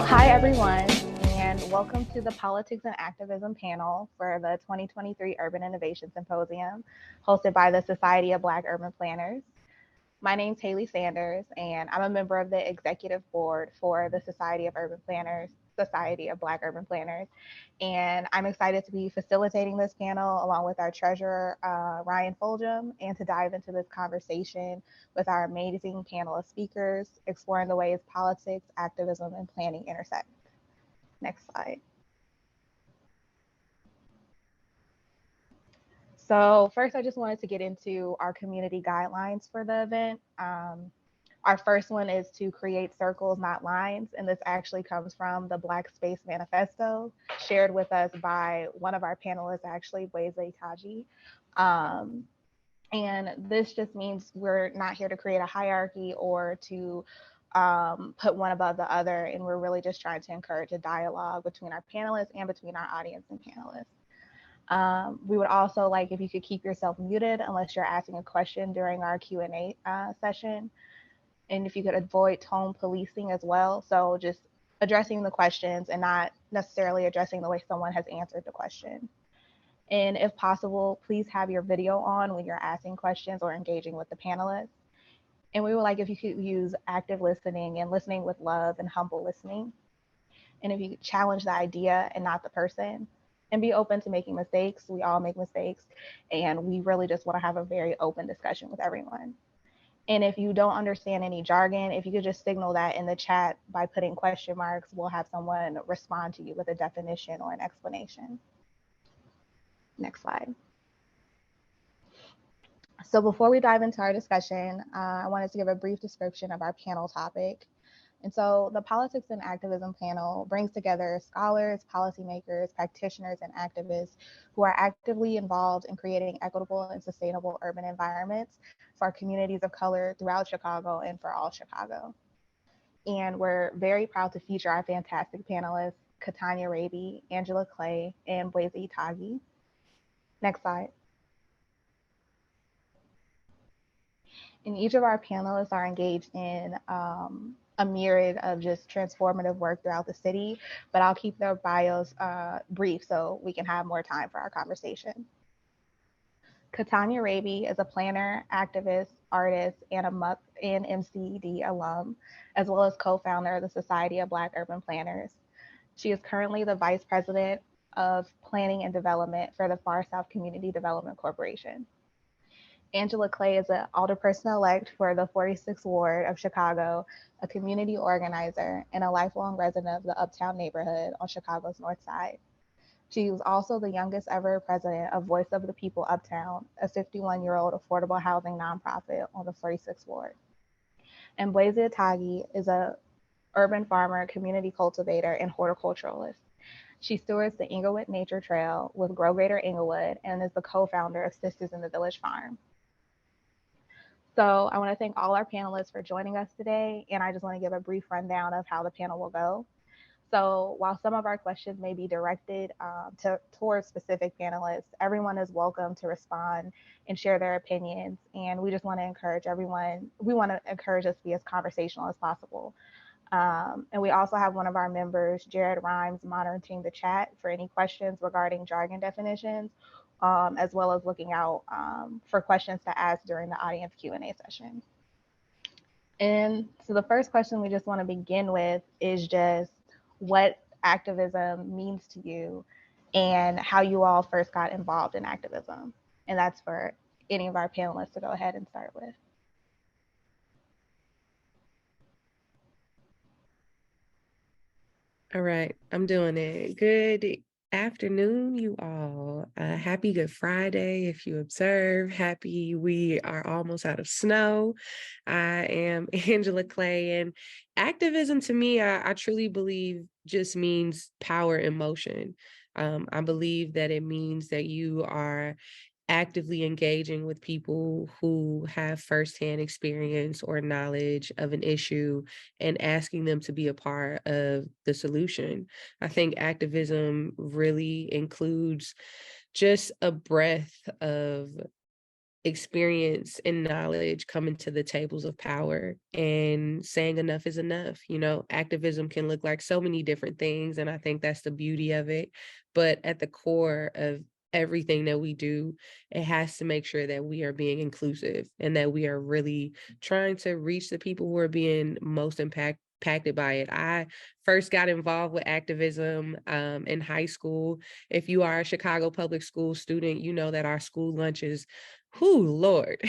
Hi everyone, and welcome to the Politics and Activism panel for the 2023 Urban Innovation Symposium, hosted by the Society of Black Urban Planners. My name's Hailey Sanders, and I'm a member of the executive board for the Society of Black Urban Planners. And I'm excited to be facilitating this panel along with our treasurer, Ryan Fulgham, and to dive into this conversation with our amazing panel of speakers, exploring the ways politics, activism, and planning intersect. Next slide. So first, I just wanted to get into our community guidelines for the event. Our first one is to create circles, not lines. And this actually comes from the Black Space Manifesto, shared with us by one of our panelists, actually, Bweza Itaagi. And this just means we're not here to create a hierarchy or to put one above the other. And we're really just trying to encourage a dialogue between our panelists and between our audience and panelists. We would also like if you could keep yourself muted unless you're asking a question during our Q&A session. And if you could avoid tone policing as well. So just addressing the questions and not necessarily addressing the way someone has answered the question. And if possible, please have your video on when you're asking questions or engaging with the panelists. And we would like if you could use active listening and listening with love and humble listening. And if you could challenge the idea and not the person, and be open to making mistakes. We all make mistakes, and we really just want to have a very open discussion with everyone. And if you don't understand any jargon, if you could just signal that in the chat by putting question marks, we'll have someone respond to you with a definition or an explanation. Next slide. So before we dive into our discussion, I wanted to give a brief description of our panel topic. And so the Politics and Activism panel brings together scholars, policymakers, practitioners, and activists who are actively involved in creating equitable and sustainable urban environments for communities of color throughout Chicago and for all Chicago. And we're very proud to feature our fantastic panelists, Katanya, Raby, Angela Clay, and Bweza Itaagi. Next slide. And each of our panelists are engaged in a myriad of just transformative work throughout the city, but I'll keep their bios brief so we can have more time for our conversation. Katanya Raby is a planner, activist, artist, and a MUPP and MCD alum, as well as co-founder of the Society of Black Urban Planners. She is currently the Vice President of Planning and Development for the Far South Community Development Corporation. Angela Clay is an Alderperson-elect for the 46th Ward of Chicago, a community organizer, and a lifelong resident of the Uptown neighborhood on Chicago's North Side. She was also the youngest ever president of Voice of the People Uptown, a 51-year-old affordable housing nonprofit on the 46th Ward. And Bweza Itaagi is an urban farmer, community cultivator, and horticulturalist. She stewards the Englewood Nature Trail with Grow Greater Englewood and is the co-founder of Sistas in the Village Farm. So I want to thank all our panelists for joining us today, and I just want to give a brief rundown of how the panel will go. So while some of our questions may be directed towards specific panelists, everyone is welcome to respond and share their opinions. And we just want to encourage everyone, we want to encourage us to be as conversational as possible. And we also have one of our members, Jared Rhymes, monitoring the chat for any questions regarding jargon definitions, as well as looking out for questions to ask during the audience Q&A session. And so the first question we just want to begin with is just what activism means to you and how you all first got involved in activism. And that's for any of our panelists to go ahead and start with. All right, I'm doing it. Good afternoon, you all. Happy Good Friday if you observe. Happy we are almost out of snow. I am Angela Clay, and activism to me, I truly believe just means power in motion. I believe that it means that you are actively engaging with people who have firsthand experience or knowledge of an issue and asking them to be a part of the solution. I think activism really includes just a breadth of experience and knowledge coming to the tables of power and saying enough is enough. You know, activism can look like so many different things, and I think that's the beauty of it. But at the core of everything that we do, it has to make sure that we are being inclusive and that we are really trying to reach the people who are being most impacted by it. I first got involved with activism in high school. If you are a Chicago public school student, you know that our school lunches, Lord,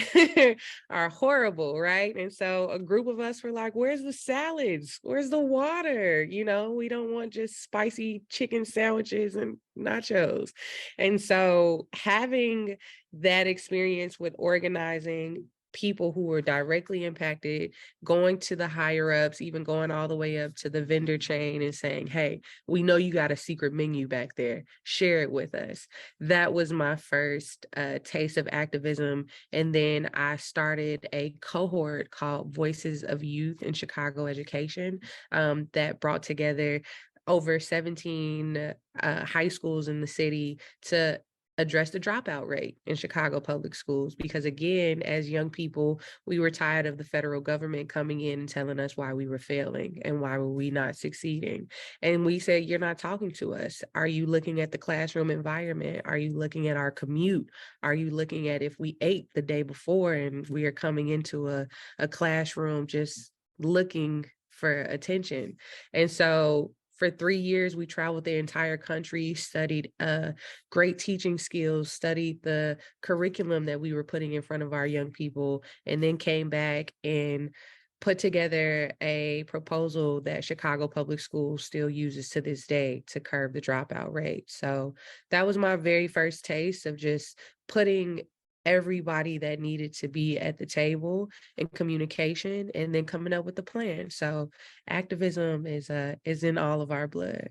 are horrible, right? And so a group of us were like, where's the salads? Where's the water? You know, we don't want just spicy chicken sandwiches and nachos. And so having that experience with organizing people who were directly impacted, going to the higher ups, even going all the way up to the vendor chain and saying, hey, we know you got a secret menu back there, share it with us. That was my first taste of activism. And then I started a cohort called Voices of Youth in Chicago Education that brought together over 17 high schools in the city to address the dropout rate in Chicago public schools. Because again, as young people, we were tired of the federal government coming in and telling us why we were failing and why were we not succeeding. And we said, you're not talking to us. Are you looking at the classroom environment? Are you looking at our commute? Are you looking at if we ate the day before and we are coming into a classroom just looking for attention? And so for 3 years, we traveled the entire country, studied great teaching skills, studied the curriculum that we were putting in front of our young people, and then came back and put together a proposal that Chicago Public Schools still uses to this day to curb the dropout rate. So that was my very first taste of just putting everybody that needed to be at the table in communication and then coming up with a plan. So activism is in all of our blood.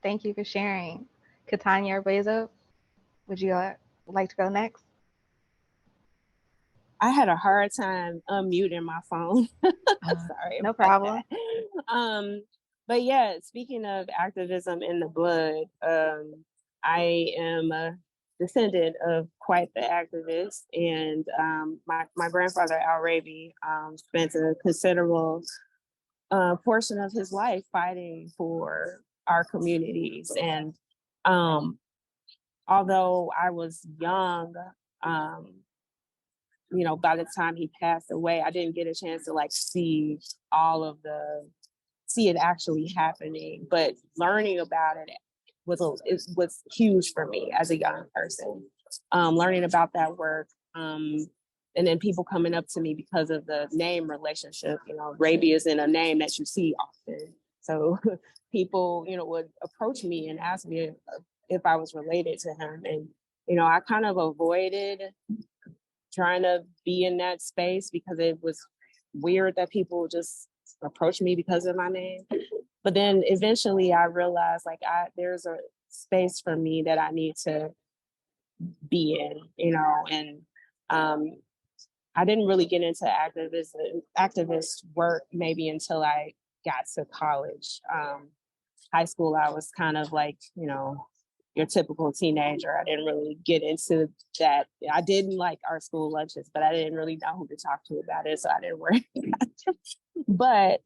Thank you for sharing. Katanya or Bweza, would you like to go next? I had a hard time unmuting my phone. Sorry. No problem. But yeah, speaking of activism in the blood, I am a descendant of quite the activist, and my grandfather, Raby, spent a considerable portion of his life fighting for our communities. And although I was young, you know, by the time he passed away, I didn't get a chance to like see it actually happening. But learning about it was huge for me as a young person. Learning about that work, and then people coming up to me because of the name relationship. You know, Raby isn't a name that you see often, so people, you know, would approach me and ask me if I was related to him, and you know, I kind of avoided trying to be in that space because it was weird that people just approach me because of my name. But then eventually I realized like there's a space for me that I need to be in, you know, and I didn't really get into activist work maybe until I got to college. High school, I was kind of like, you know, your typical teenager. I didn't really get into that. I didn't like our school lunches, but I didn't really know who to talk to about it, so I didn't worry about it. But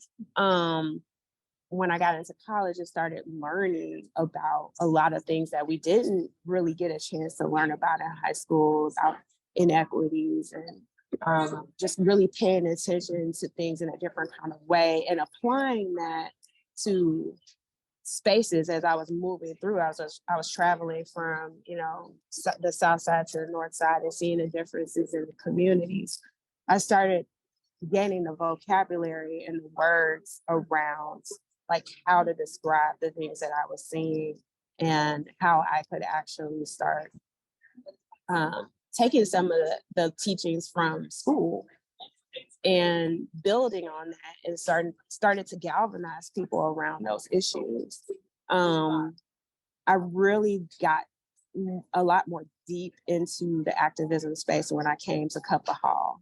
when I got into college and started learning about a lot of things that we didn't really get a chance to learn about in high school, about inequities and just really paying attention to things in a different kind of way and applying that to spaces as I was moving through. I was traveling from, you know, the South Side to the North Side and seeing the differences in the communities. I started gaining the vocabulary and the words around like how to describe the things that I was seeing and how I could actually start taking some of the teachings from school and building on that and started to galvanize people around those issues. I really got a lot more deep into the activism space when I came to Cuppa Hall.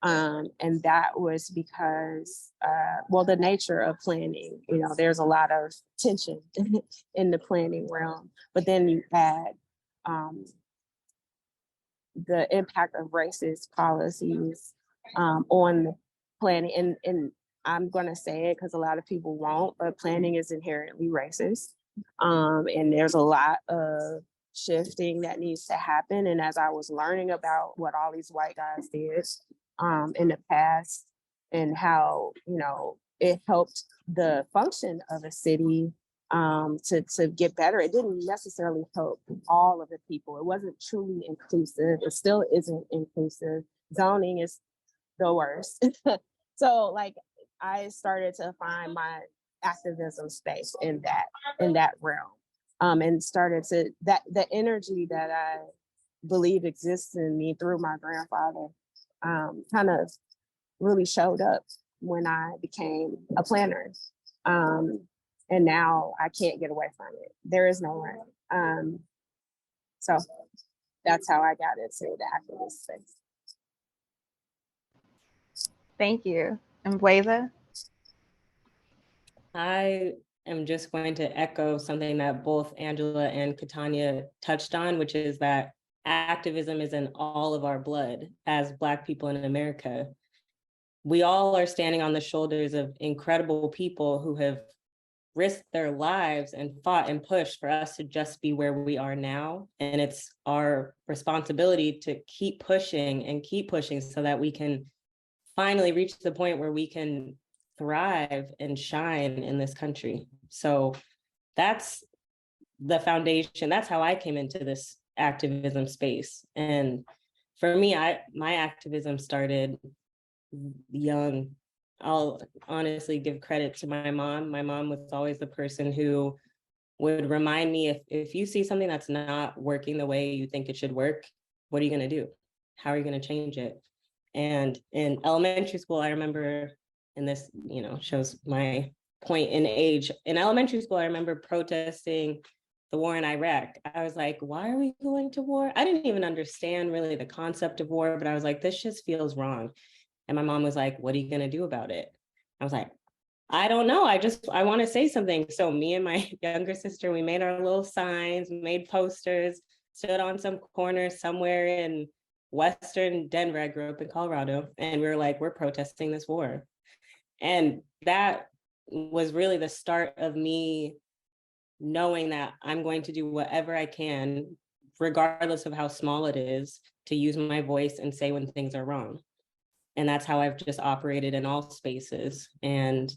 And that was because, well, the nature of planning, you know, there's a lot of tension in the planning realm, but then you add the impact of racist policies on planning. And I'm going to say it because a lot of people won't, but planning is inherently racist. And there's a lot of shifting that needs to happen. And as I was learning about what all these white guys did in the past and how, you know, it helped the function of a city to get better, it didn't necessarily help all of the people. It wasn't truly inclusive. It still isn't inclusive. Zoning is the worst. So like I started to find my activism space in that realm. And started to the energy that I believe exists in me through my grandfather kind of really showed up when I became a planner. And now I can't get away from it. There is no way. So that's how I got into the activist space. Thank you. And Bweza? I am just going to echo something that both Angela and Katanya touched on, which is that activism is in all of our blood as Black people in America. We all are standing on the shoulders of incredible people who have risked their lives and fought and pushed for us to just be where we are now. And it's our responsibility to keep pushing so that we can finally reach the point where we can thrive and shine in this country. So that's the foundation. That's how I came into this activism space. And for me, my activism started young. I'll honestly give credit to my mom. My mom was always the person who would remind me, if you see something that's not working the way you think it should work, what are you going to do? How are you going to change it? And in elementary school, I remember, and this, you know, shows my point in age. In elementary school, I remember protesting the war in Iraq. I was like, why are we going to war? I didn't even understand really the concept of war, but I was like, this just feels wrong. And my mom was like, what are you going to do about it? I was like, I don't know. I want to say something. So me and my younger sister, we made our little signs, made posters, stood on some corner somewhere in Western Denver. I grew up in Colorado. And we were like, we're protesting this war. And that was really the start of me knowing that I'm going to do whatever I can, regardless of how small it is, to use my voice and say when things are wrong. And that's how I've just operated in all spaces. And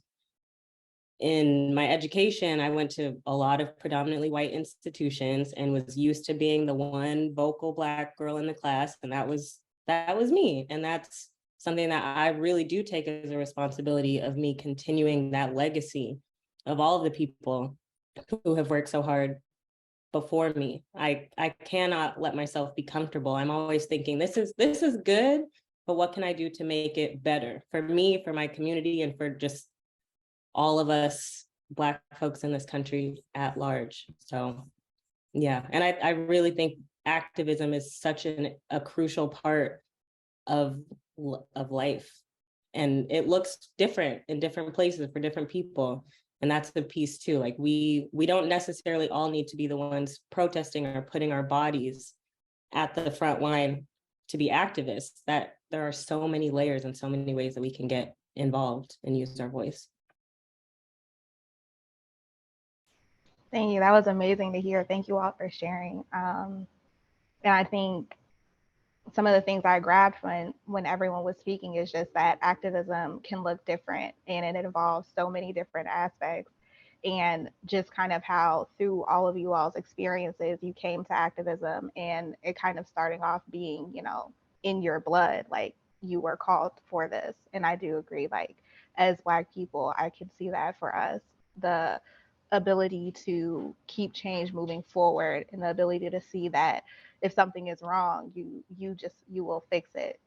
in my education, I went to a lot of predominantly white institutions and was used to being the one vocal Black girl in the class. And that was me. And that's something that I really do take as a responsibility of me continuing that legacy of all of the people who have worked so hard before me. I cannot let myself be comfortable. I'm always thinking, this is good, but what can I do to make it better for me, for my community, and for just all of us Black folks in this country at large? So yeah, and I really think activism is such a crucial part of life. And it looks different in different places for different people. And that's the piece too. Like we don't necessarily all need to be the ones protesting or putting our bodies at the front line to be activists. That there are so many layers and so many ways that we can get involved and use our voice. Thank you. That was amazing to hear. Thank you all for sharing. And I think some of the things I grabbed when everyone was speaking is just that activism can look different and it involves so many different aspects. And just kind of how through all of you all's experiences, you came to activism and it kind of starting off being, you know, in your blood, like you were called for this. And I do agree, like as Black people, I can see that for us the ability to keep change moving forward, and the ability to see that if something is wrong, you will fix it.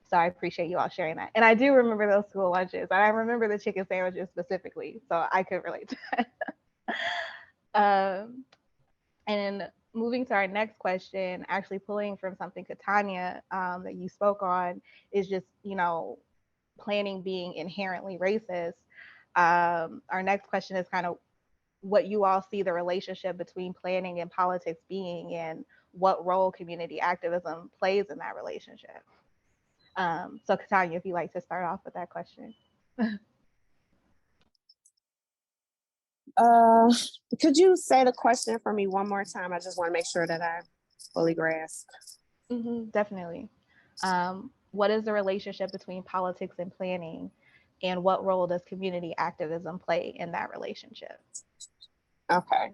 So I appreciate you all sharing that. And I do remember those school lunches. I remember the chicken sandwiches specifically, so I could relate to that. And moving to our next question, actually pulling from something Katanya that you spoke on, is just, planning being inherently racist. Our next question is kind of what you all see the relationship between planning and politics being, and what role community activism plays in that relationship. So Katanya, if you'd like to start off with that question. Could you say the question for me one more time? I just want to make sure that I fully grasp. Definitely. What is the relationship between politics and planning, and what role does community activism play in that relationship? Okay.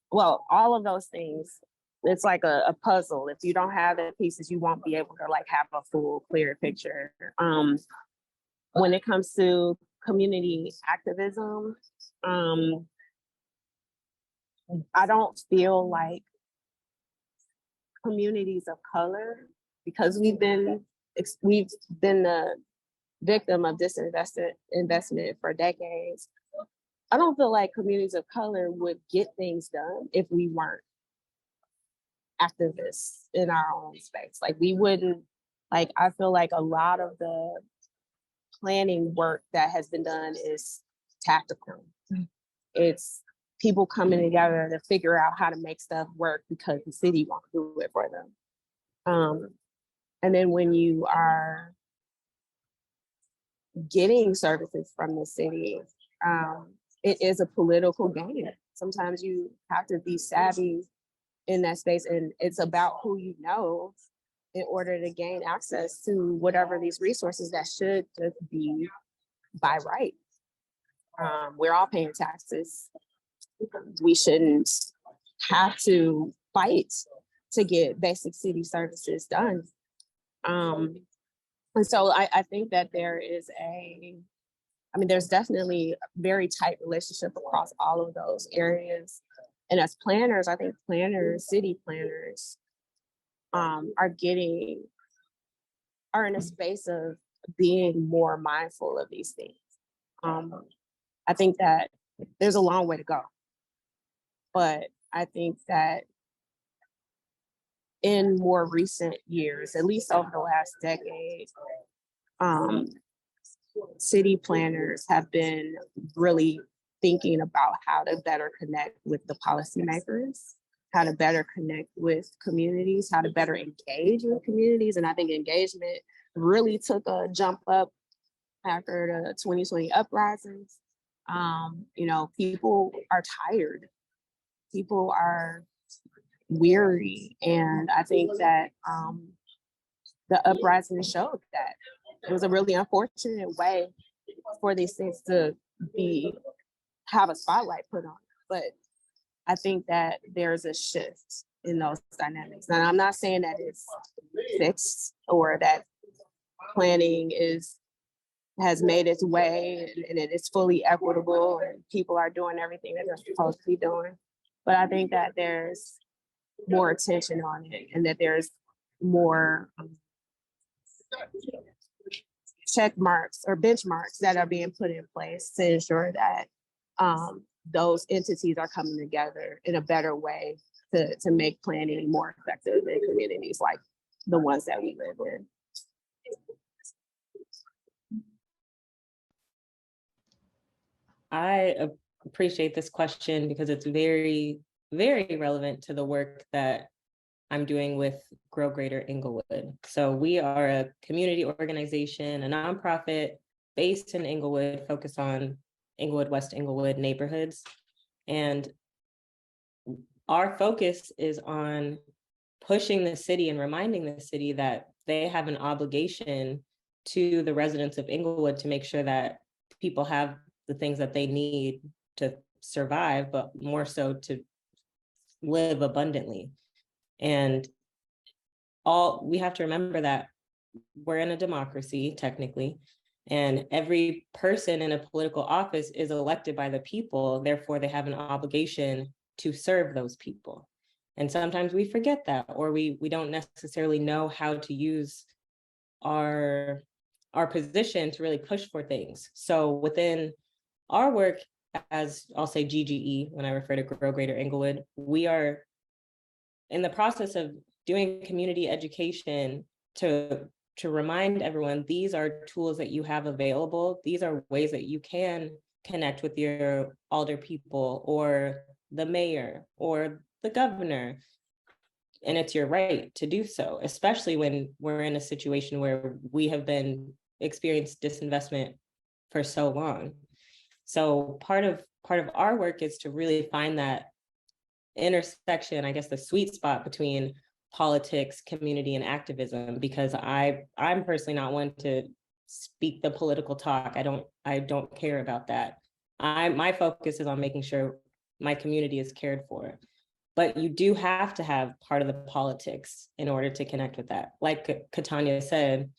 Well, all of those things, it's like a puzzle. If you don't have the pieces, you won't be able to like have a full, clear picture. When it comes to community activism, I don't feel like communities of color, because we've been the victim of disinvestment for decades. I don't feel like communities of color would get things done if we weren't activists in our own space. Like we wouldn't, like, I feel like a lot of the planning work that has been done is tactical. It's people coming together to figure out how to make stuff work because the city won't do it for them. And then when you are getting services from the city, it is a political game. Sometimes you have to be savvy in that space, and it's about who you know in order to gain access to whatever these resources that should just be by right. We're all paying taxes. We shouldn't have to fight to get basic city services done. And so I think that there's definitely a very tight relationship across all of those areas. And as planners, I think city planners are in a space of being more mindful of these things. I think that there's a long way to go. But I think that in more recent years, at least over the last decade, city planners have been really thinking about how to better connect with the policymakers, how to better connect with communities, how to better engage with communities. And I think engagement really took a jump up after the 2020 uprisings. People are tired. People are weary. And I think that the uprising showed that. It was a really unfortunate way for these things to have a spotlight put on it. But I think that there's a shift in those dynamics. And I'm not saying that it's fixed or that planning has made its way and it is fully equitable and people are doing everything that they're supposed to be doing. But I think that there's more attention on it, and that there's more check marks or benchmarks that are being put in place to ensure that those entities are coming together in a better way to make planning more effective in communities like the ones that we live in. I appreciate this question because it's very, very relevant to the work that I'm doing with Grow Greater Englewood. So we are a community organization, a nonprofit based in Englewood, focused on Englewood, West Englewood neighborhoods. And our focus is on pushing the city and reminding the city that they have an obligation to the residents of Englewood to make sure that people have the things that they need to survive, but more so to live abundantly. And we have to remember that we're in a democracy, technically, And every person in a political office is elected by the people, therefore they have an obligation to serve those people. And sometimes we forget that, or we don't necessarily know how to use our position to really push for things. So within our work, as I'll say GGE, when I refer to Grow Greater Englewood, we are in the process of doing community education to remind everyone, these are tools that you have available. These are ways that you can connect with your alder people or the mayor or the governor. And it's your right to do so, especially when we're in a situation where we have been experienced disinvestment for so long. So part of our work is to really find that intersection, I guess the sweet spot between politics, community, and activism, because I'm personally not one to speak the political talk. I don't care about that. My focus is on making sure my community is cared for. But you do have to have part of the politics in order to connect with that. Like Katanya said,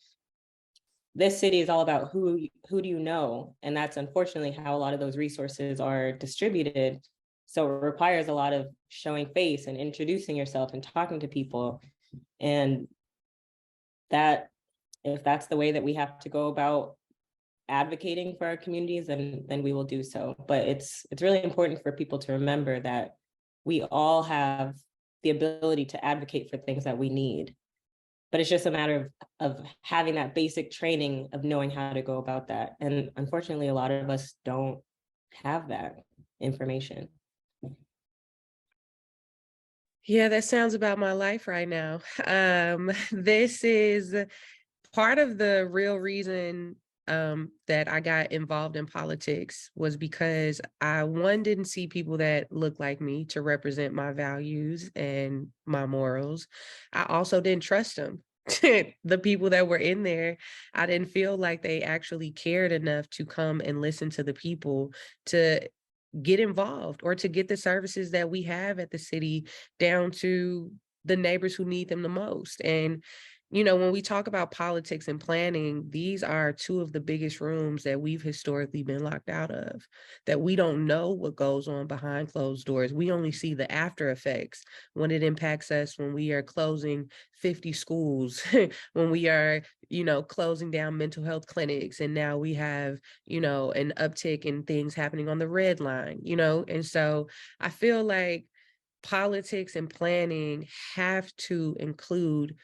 this city is all about who do you know? And that's unfortunately how a lot of those resources are distributed. So it requires a lot of showing face and introducing yourself and talking to people. And that, if that's the way that we have to go about advocating for our communities, then we will do so. But it's really important for people to remember that we all have the ability to advocate for things that we need. But it's just a matter of having that basic training of knowing how to go about that. And unfortunately, a lot of us don't have that information. Yeah, that sounds about my life right now. This is part of the real reason that I got involved in politics was because I, one, didn't see people that looked like me to represent my values and my morals. I also didn't trust them. The people that were in there, I didn't feel like they actually cared enough to come and listen to the people, to get involved or to get the services that we have at the city down to the neighbors who need them the most. And you know, when we talk about politics and planning, these are two of the biggest rooms that we've historically been locked out of, that we don't know what goes on behind closed doors. We only see the after effects when it impacts us, when we are closing 50 schools, when we are, you know, closing down mental health clinics. And now we have, you know, an uptick in things happening on the red line, you know? And so I feel like politics and planning have to include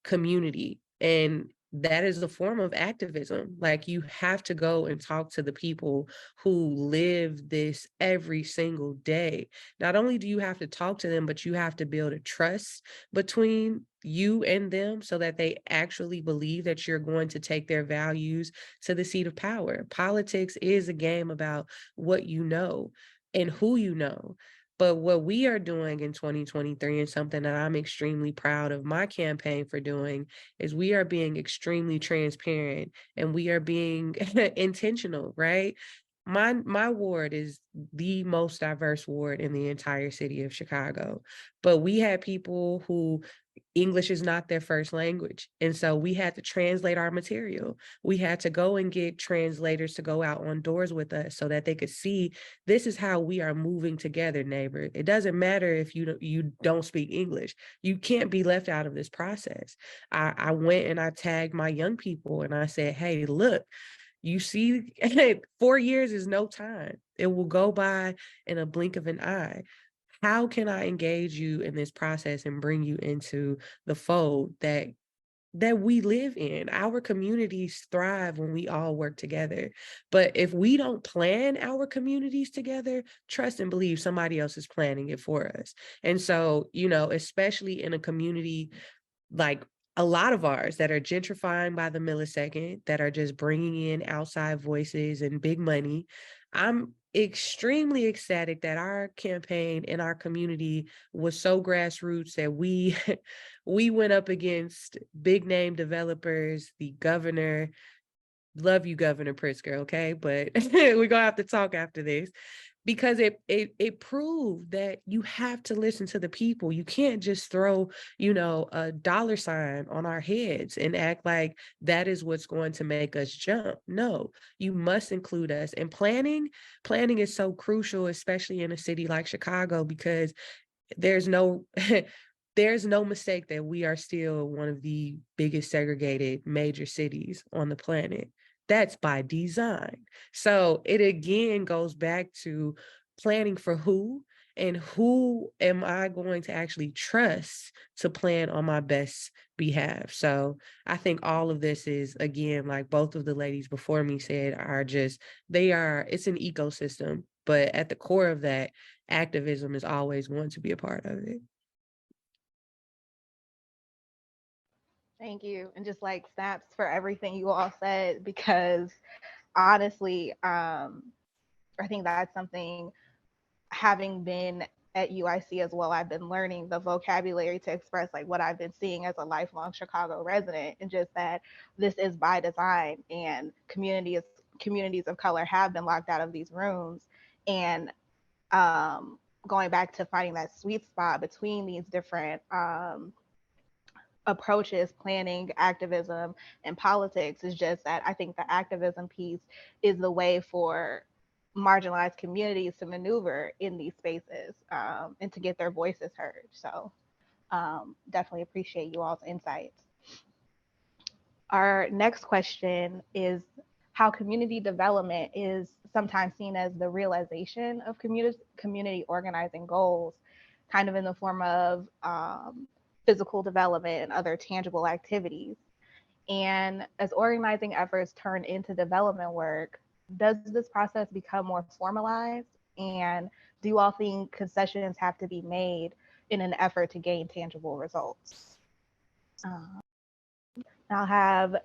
community, and that is a form of activism. Like, you have to go and talk to the people who live this every single day. Not only do you have to talk to them, but you have to build a trust between you and them so that they actually believe that you're going to take their values to the seat of power. Politics is a game about what you know and who you know. But what we are doing in 2023, and something that I'm extremely proud of my campaign for doing, is we are being extremely transparent and we are being intentional, right? My ward is the most diverse ward in the entire city of Chicago, but we had people who English is not their first language. And so we had to translate our material. We had to go and get translators to go out on doors with us so that they could see, this is how we are moving together, neighbor. It doesn't matter if you don't speak English. You can't be left out of this process. I went and I tagged my young people and I said, hey, look, you see, 4 years is no time. It will go by in a blink of an eye. How can I engage you in this process and bring you into the fold that we live in? Our communities thrive when we all work together. But if we don't plan our communities together, trust and believe somebody else is planning it for us. And so, you know, especially in a community like a lot of ours that are gentrifying by the millisecond, that are just bringing in outside voices and big money, I'm extremely ecstatic that our campaign in our community was so grassroots that we went up against big name developers, the governor. Love you, Governor Pritzker, okay? But we're gonna have to talk after this. because it proved that you have to listen to the people. You can't just throw, a dollar sign on our heads and act like that is what's going to make us jump. No, you must include us. And planning is so crucial, especially in a city like Chicago, because there's no there's no mistake that we are still one of the biggest segregated major cities on the planet. That's by design. So it again goes back to planning for who, and who am I going to actually trust to plan on my best behalf. So I think all of this is, again, like both of the ladies before me said, it's an ecosystem, but at the core of that, activism is always going to be a part of it. Thank you. And just like snaps for everything you all said, because honestly, I think that's something, having been at UIC as well, I've been learning the vocabulary to express like what I've been seeing as a lifelong Chicago resident, and just that this is by design, and communities of color have been locked out of these rooms. And going back to finding that sweet spot between these different approaches, planning, activism, and politics, is just that I think the activism piece is the way for marginalized communities to maneuver in these spaces, and to get their voices heard. So definitely appreciate you all's insights. Our next question is how community development is sometimes seen as the realization of community organizing goals, kind of in the form of physical development and other tangible activities. And as organizing efforts turn into development work, does this process become more formalized? And do you all think concessions have to be made in an effort to gain tangible results? I'll have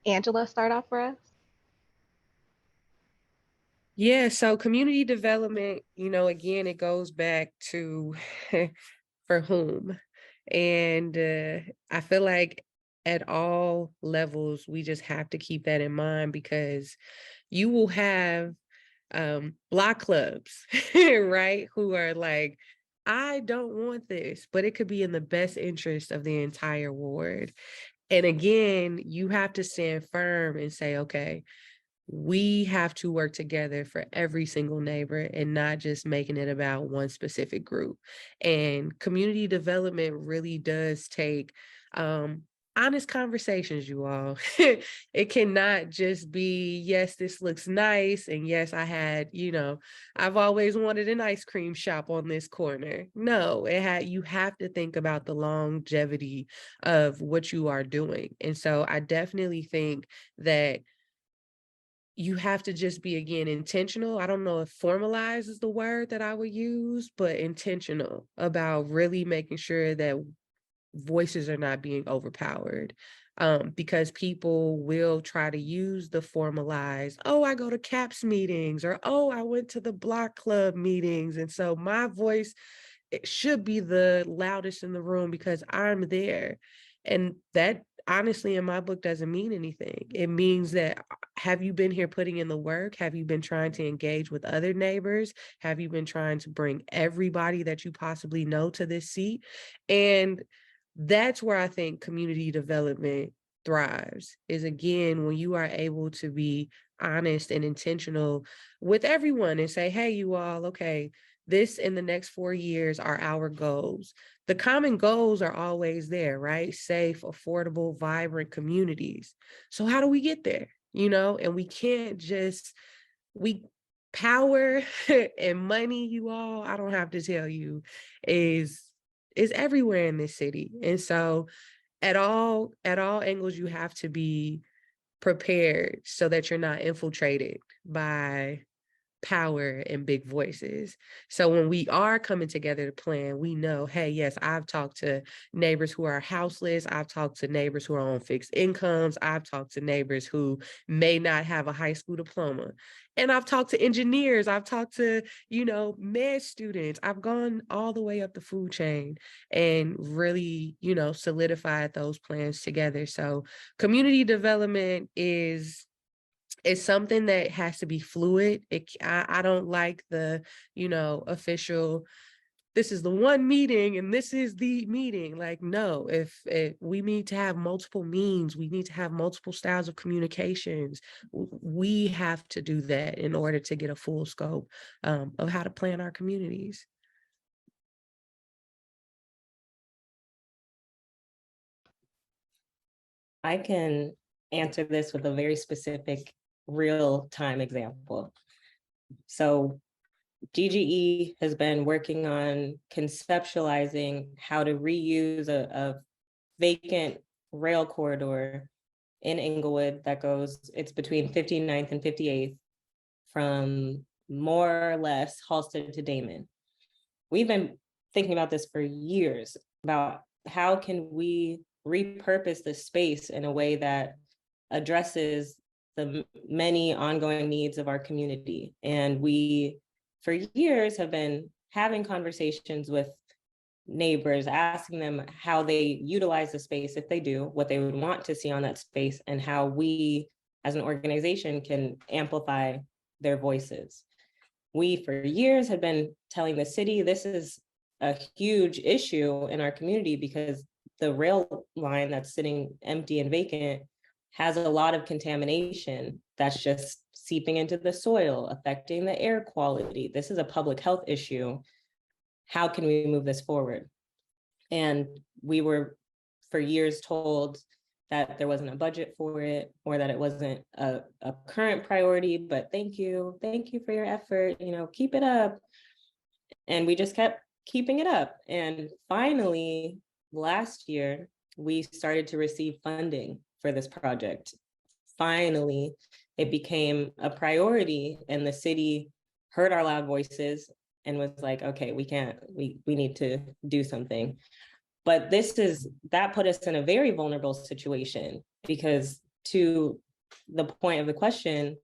Angela start off for us. Yeah, so community development, again, it goes back to for whom. And I feel like at all levels, we just have to keep that in mind, because you will have block clubs, right? Who are like, I don't want this, but it could be in the best interest of the entire ward. And again, you have to stand firm and say, okay, we have to work together for every single neighbor, and not just making it about one specific group. And community development really does take honest conversations, you all. It cannot just be, yes, this looks nice, and yes, I've always wanted an ice cream shop on this corner. No, you have to think about the longevity of what you are doing. And so I definitely think that you have to just be, again, intentional. I don't know if formalized is the word that I would use, but intentional about really making sure that voices are not being overpowered. Because people will try to use the formalized, oh, I go to CAPS meetings, or, oh, I went to the block club meetings, and so my voice, it should be the loudest in the room because I'm there. And that, honestly, in my book, doesn't mean anything. It means that, have you been here putting in the work? Have you been trying to engage with other neighbors? Have you been trying to bring everybody that you possibly know to this seat? And that's where I think community development thrives, is, again, when you are able to be honest and intentional with everyone and say, hey, you all, okay, this in the next 4 years are our goals. The common goals are always there, right? Safe, affordable, vibrant communities. So how do we get there? And we can't just, power and money, you all, I don't have to tell you, is everywhere in this city. And so at all angles, you have to be prepared so that you're not infiltrated by power and big voices. So when we are coming together to plan, we know, hey, yes, I've talked to neighbors who are houseless. I've talked to neighbors who are on fixed incomes. I've talked to neighbors who may not have a high school diploma. And I've talked to engineers. I've talked to, med students. I've gone all the way up the food chain and really, solidified those plans together. So community development is it's something that has to be fluid. I don't like the, official, this is the one meeting and this is the meeting. Like, no, if we need to have multiple means, we need to have multiple styles of communications. We have to do that in order to get a full scope of how to plan our communities. I can answer this with a very specific real-time example. So GGE has been working on conceptualizing how to reuse a vacant rail corridor in Englewood that goes, it's between 59th and 58th from more or less Halsted to Damon. We've been thinking about this for years, about how can we repurpose the space in a way that addresses the many ongoing needs of our community. And we, for years, have been having conversations with neighbors, asking them how they utilize the space, if they do, what they would want to see on that space, and how we as an organization can amplify their voices. We, for years, have been telling the city this is a huge issue in our community because the rail line that's sitting empty and vacant has a lot of contamination that's just seeping into the soil, affecting the air quality. This is a public health issue. How can we move this forward? And we were for years told that there wasn't a budget for it, or that it wasn't a current priority, but thank you for your effort, keep it up. And we just kept keeping it up. And finally, last year, we started to receive funding for this project. Finally, it became a priority, and the city heard our loud voices and was like, okay, we need to do something. But that put us in a very vulnerable situation, because to the point of the question,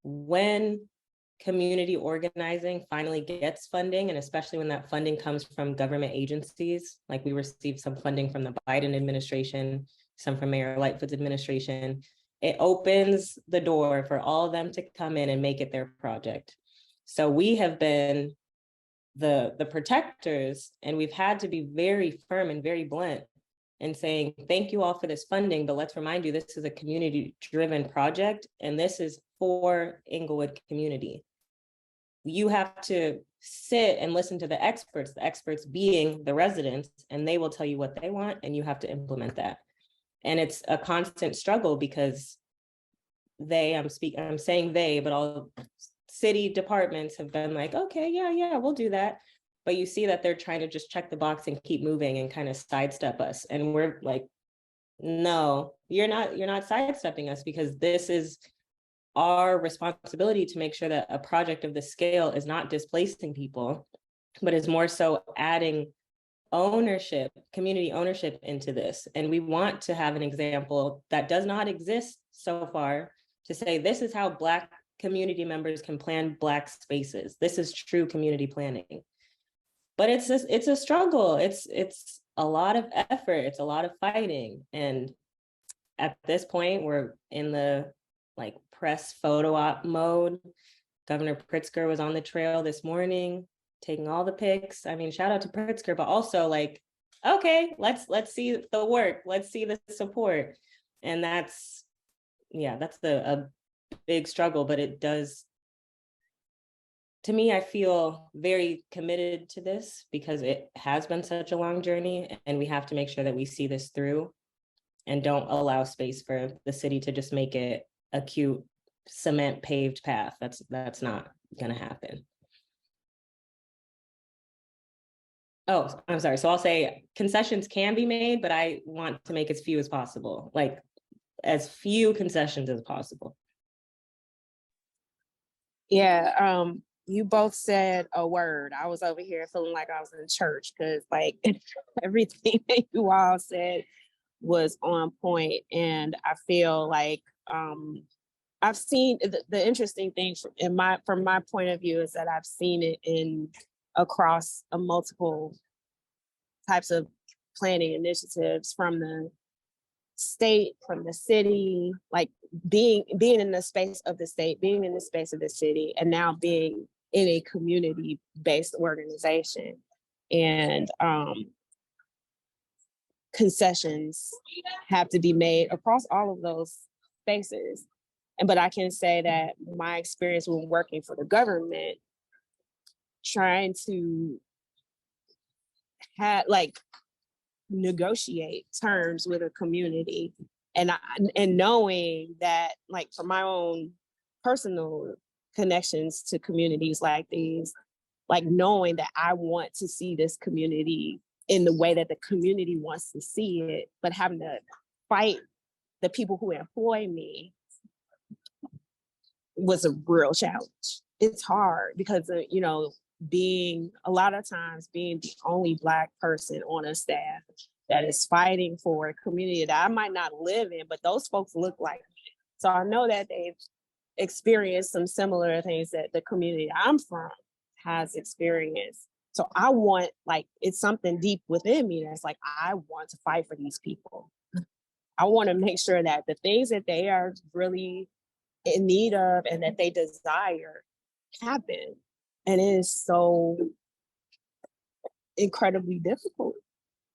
when community organizing finally gets funding, and especially when that funding comes from government agencies, like we received some funding from the Biden administration, some from Mayor Lightfoot's administration, it opens the door for all of them to come in and make it their project. So we have been the protectors, and we've had to be very firm and very blunt in saying, thank you all for this funding, but let's remind you, this is a community-driven project, and this is for Englewood community. You have to sit and listen to the experts being the residents, and they will tell you what they want, and you have to implement that. And it's a constant struggle, because I'm saying they, but all city departments have been like, okay, yeah, we'll do that. But you see that they're trying to just check the box and keep moving and kind of sidestep us. And we're like, no, you're not sidestepping us, because this is our responsibility to make sure that a project of this scale is not displacing people, but is more so adding ownership, community ownership into this. And we want to have an example that does not exist so far to say, this is how Black community members can plan Black spaces. This is true community planning. But it's a struggle. It's a lot of effort. It's a lot of fighting. And at this point, we're in the press photo op mode. Governor Pritzker was on the trail this morning, taking all the pics. I mean, shout out to Pritzker, but also okay, let's see the work. Let's see the support. And that's a big struggle, but it does, to me, I feel very committed to this, because it has been such a long journey, and we have to make sure that we see this through and don't allow space for the city to just make it a cute cement paved path. That's not gonna happen. Oh, I'm sorry. So I'll say concessions can be made, but I want to make as few as possible, as few concessions as possible. Yeah, you both said a word. I was over here feeling like I was in church, because everything that you all said was on point. And I feel like I've seen the interesting thing from my point of view is that I've seen it across multiple types of planning initiatives, from the state, from the city, like being in the space of the state, being in the space of the city, and now being in a community-based organization. And concessions have to be made across all of those spaces. But I can say that my experience when working for the government, trying to negotiate terms with a community, and knowing that, like, for my own personal connections to communities like these, like knowing that I want to see this community in the way that the community wants to see it, but having to fight the people who employ me was a real challenge. It's hard because, being the only Black person on a staff that is fighting for a community that I might not live in, but those folks look like me. So I know that they've experienced some similar things that the community I'm from has experienced. So I want, it's something deep within me that's like, I want to fight for these people. I want to make sure that the things that they are really in need of and that they desire happen. And it is so incredibly difficult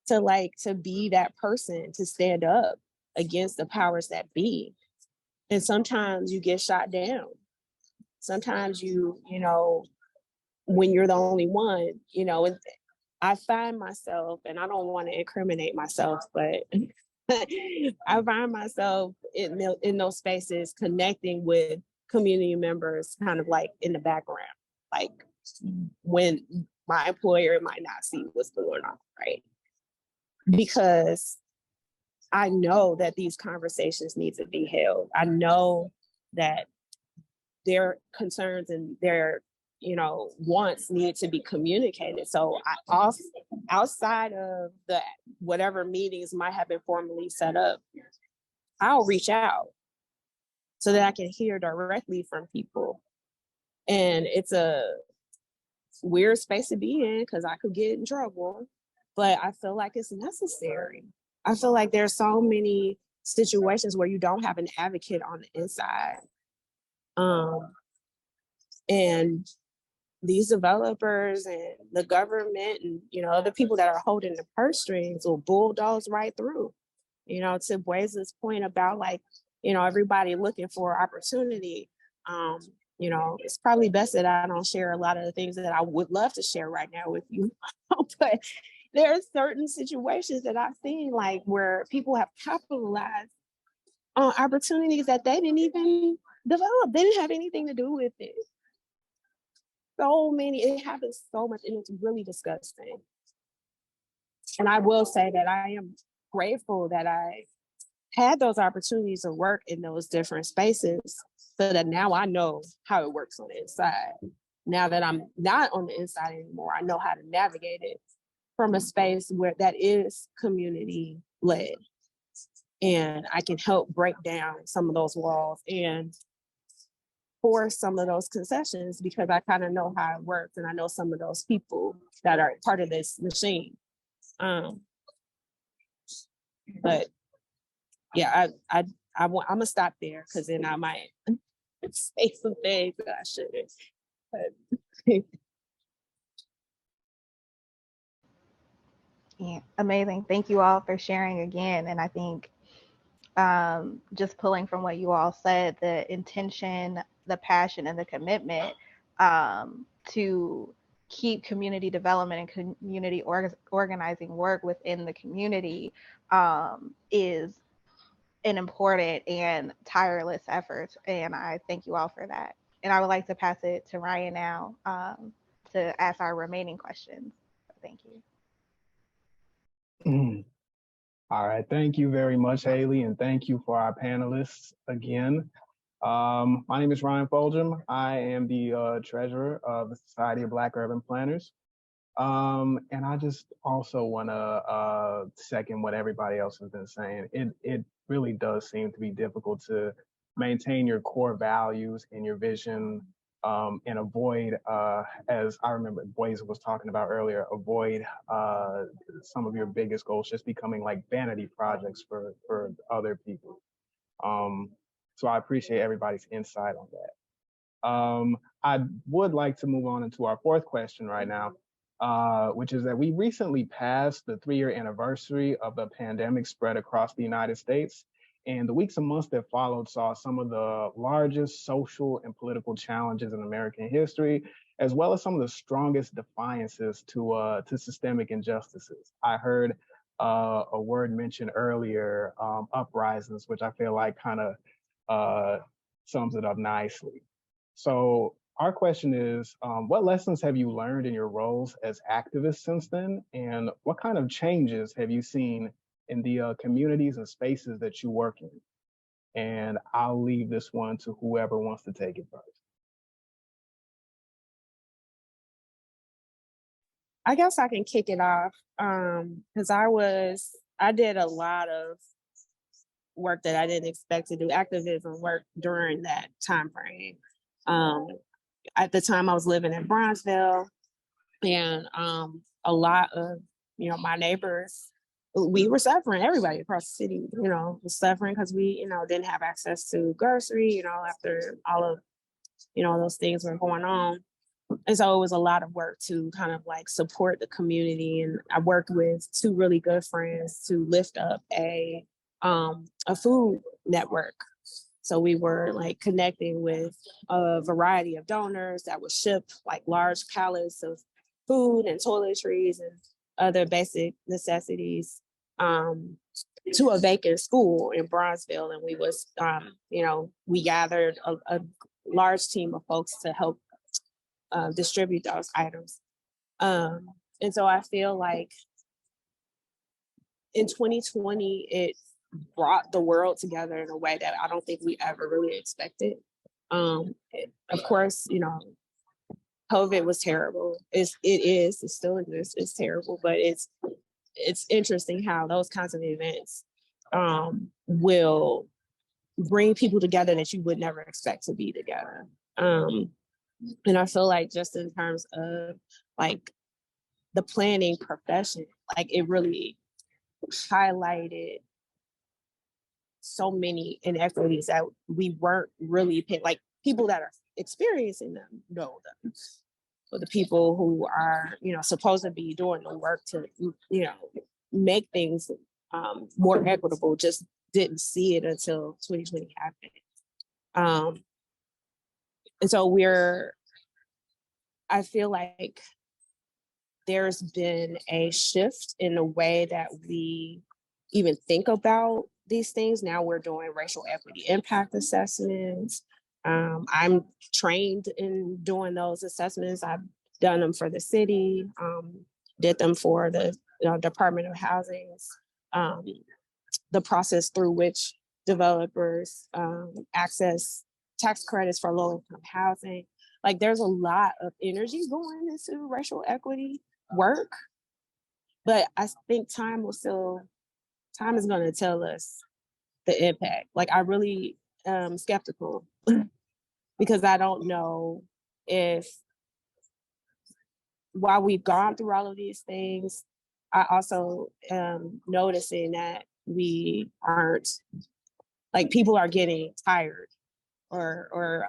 to be that person, to stand up against the powers that be. And sometimes you get shot down. Sometimes when you're the only one, and I find myself, and I don't want to incriminate myself, but I find myself in those spaces connecting with community members kind of like in the background, like when my employer might not see what's going on, right? Because I know that these conversations need to be held. I know that their concerns and their wants need to be communicated. So outside of the whatever meetings might have been formally set up, I'll reach out so that I can hear directly from people. And it's a weird space to be in because I could get in trouble, but I feel like it's necessary. I feel like there's so many situations where you don't have an advocate on the inside. And these developers and the government and, the people that are holding the purse strings will bulldoze right through. To Bweza's point about everybody looking for opportunity. It's probably best that I don't share a lot of the things that I would love to share right now with you. But there are certain situations that I've seen where people have capitalized on opportunities that they didn't even develop. They didn't have anything to do with it. So many, it happens so much, and it's really disgusting. And I will say that I am grateful that I had those opportunities to work in those different spaces so that now I know how it works on the inside. Now that I'm not on the inside anymore, I know how to navigate it from a space where that is community led. And I can help break down some of those walls and for some of those concessions because I kind of know how it works and I know some of those people that are part of this machine. But yeah, I'm gonna stop there because then I might say some things that I shouldn't. Yeah, amazing. Thank you all for sharing again. And I think just pulling from what you all said, the intention, the passion, and the commitment to keep community development and community organizing work within the community is an important and tireless effort. And I thank you all for that. And I would like to pass it to Ryan now to ask our remaining questions. Thank you. All right, thank you very much, Hailey, and thank you for our panelists again. My name is Ryan Fulgham. I am the treasurer of the Society of Black Urban Planners. And I just also want to second what everybody else has been saying. It really does seem to be difficult to maintain your core values and your vision and avoid, as I remember Bweza was talking about earlier, avoid some of your biggest goals just becoming like vanity projects for other people. So I appreciate everybody's insight on that. I would like to move on into our fourth question right now, which is that we recently passed the 3-year anniversary of the pandemic spread across the United States. And the weeks and months that followed saw some of the largest social and political challenges in American history, as well as some of the strongest defiances to systemic injustices. I heard a word mentioned earlier, uprisings, which I feel like kind of sums it up nicely. So our question is, what lessons have you learned in your roles as activists since then? And what kind of changes have you seen in the communities and spaces that you work in? And I'll leave this one to whoever wants to take it first. I guess I can kick it off because I did a lot of work that I didn't expect to do, activism work during that time frame. At the time I was living in Bronzeville, and a lot of, my neighbors, we were suffering. Everybody across the city, was suffering because we, didn't have access to grocery, after all of, those things were going on. And so it was a lot of work to kind of like support the community. And I worked with 2 really good friends to lift up a food network. So we were like connecting with a variety of donors that would ship like large pallets of food and toiletries and other basic necessities to a vacant school in Bronzeville. And we was, we gathered a large team of folks to help distribute those items. And so I feel like in 2020, it brought the world together in a way that I don't think we ever really expected. Of course, COVID was terrible. It still exists, it's terrible, but it's interesting how those kinds of events will bring people together that you would never expect to be together. And I feel like just in terms of like the planning profession, like it really highlighted so many inequities that we weren't really paying, like people that are experiencing them know them. But the people who are, supposed to be doing the work to, make things more equitable just didn't see it until 2020 happened. And so I feel like there's been a shift in the way that we even think about these things. Now we're doing racial equity impact assessments. I'm trained in doing those assessments. I've done them for the city, did them for the Department of Housing's, the process through which developers access tax credits for low-income housing. Like there's a lot of energy going into racial equity work, but I think time is going to tell us the impact. Like I really am skeptical because I don't know if, while we've gone through all of these things, I also am noticing that we aren't, like people are getting tired or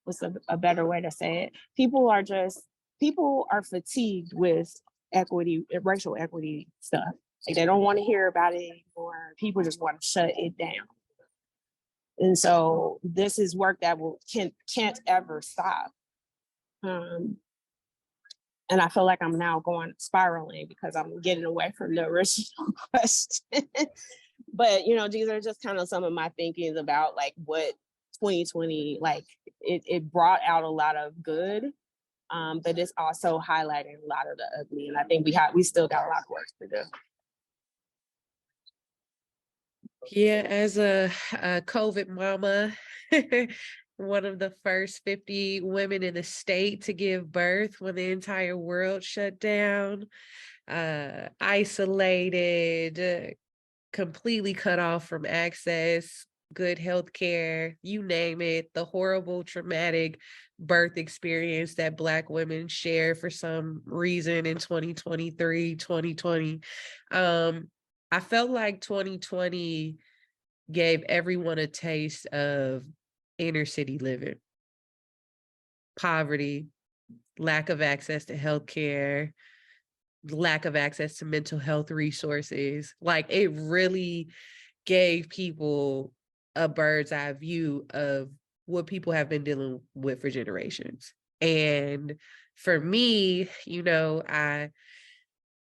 what's a better way to say it? People are fatigued with equity, racial equity stuff. Like they don't want to hear about it anymore. People just want to shut it down. And so this is work that can't ever stop. And I feel like I'm now spiraling because I'm getting away from the original question. But these are just kind of some of my thinkings about like what 2020, like it brought out a lot of good, but it's also highlighting a lot of the ugly. And I think we still got a lot of work to do. Yeah, as a COVID mama, one of the first 50 women in the state to give birth when the entire world shut down, isolated, completely cut off from access good health care, you name it, the horrible, traumatic birth experience that Black women share for some reason in 2023, 2020. I felt like 2020 gave everyone a taste of inner city living, poverty, lack of access to healthcare, lack of access to mental health resources. Like, it really gave people a bird's eye view of what people have been dealing with for generations. And for me, you know,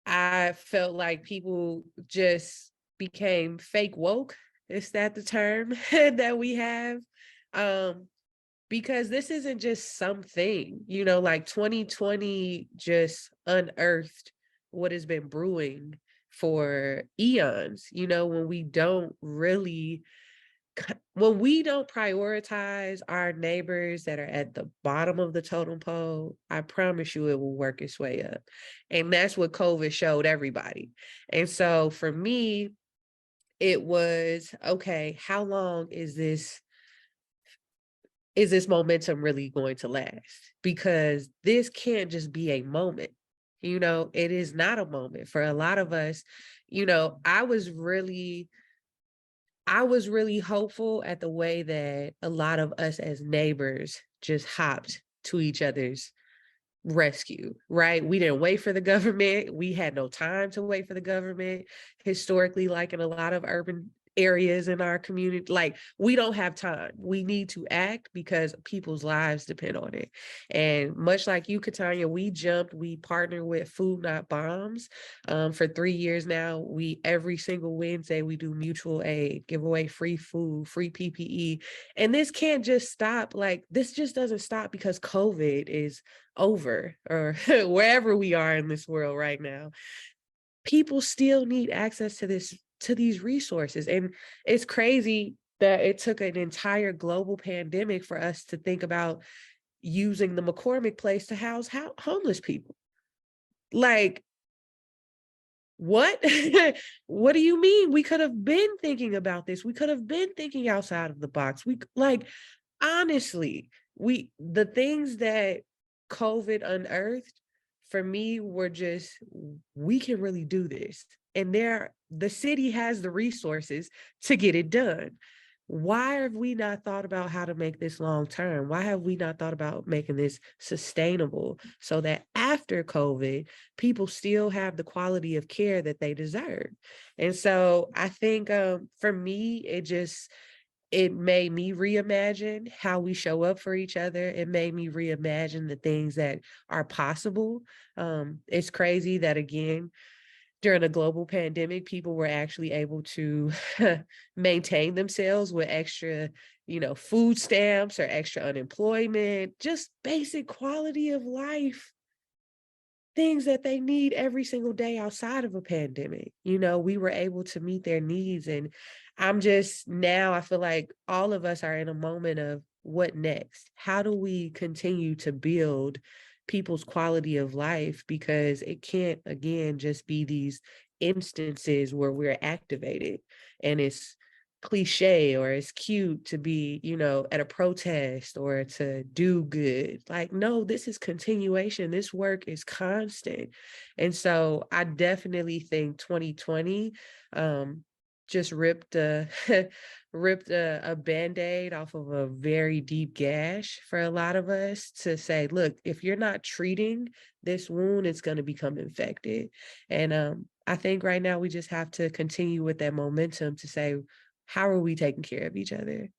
I felt like people just became fake woke. Is that the term that we have? Because this isn't just something, you know, like 2020 just unearthed what has been brewing for eons, you know, when we don't prioritize our neighbors that are at the bottom of the totem pole, I promise you it will work its way up. And that's what COVID showed everybody. And so for me, it was, okay, how long is this momentum really going to last? Because this can't just be a moment. You know, it is not a moment. For a lot of us, you know, I was really hopeful at the way that a lot of us as neighbors just hopped to each other's rescue, right? We didn't wait for the government. We had no time to wait for the government. Historically, like in a lot of urban areas in our community, like, we don't have time. We need to act because people's lives depend on it. And much like you, Katanya, we partner with Food Not Bombs for 3 years now. Every single Wednesday we do mutual aid, give away free food, free PPE. And this can't just stop. Like, this just doesn't stop because COVID is over, or wherever we are in this world right now. People still need access to these resources. And it's crazy that it took an entire global pandemic for us to think about using the McCormick place to house homeless people. Like, what? What do you mean? We could have been thinking about this. We could have been thinking outside of the box. Honestly, the things that COVID unearthed for me were just, we can really do this. And the city has the resources to get it done. Why have we not thought about how to make this long term? Why have we not thought about making this sustainable so that after COVID, people still have the quality of care that they deserve? And so I think for me, it made me reimagine how we show up for each other. It made me reimagine the things that are possible. It's crazy that, again, during a global pandemic, people were actually able to maintain themselves with extra, food stamps or extra unemployment, just basic quality of life, things that they need every single day outside of a pandemic. We were able to meet their needs. And I feel like all of us are in a moment of what next? How do we continue to build people's quality of life? Because it can't, again, just be these instances where we're activated and it's cliche or it's cute to be, at a protest or to do good. Like, no, this is continuation. This work is constant. And so I definitely think 2020 just ripped a Band-Aid off of a very deep gash for a lot of us to say, look, if you're not treating this wound, it's going to become infected. And I think right now we just have to continue with that momentum to say, how are we taking care of each other?